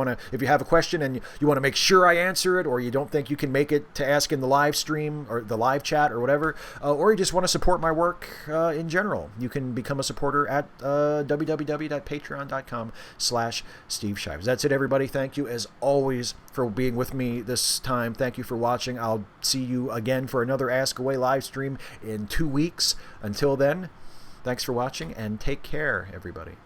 have a question and you want to make sure I answer it, or you don't think you can make it to ask in the live stream or the live chat or whatever, or you just want to support my work in general, you can become a supporter at www.patreon.com/Steve Shives. That's it, everybody. Thank you as always for being with me this time. Thank you for watching. I'll see you again for another Ask Away live stream in 2 weeks. Until then, thanks for watching, and take care, everybody.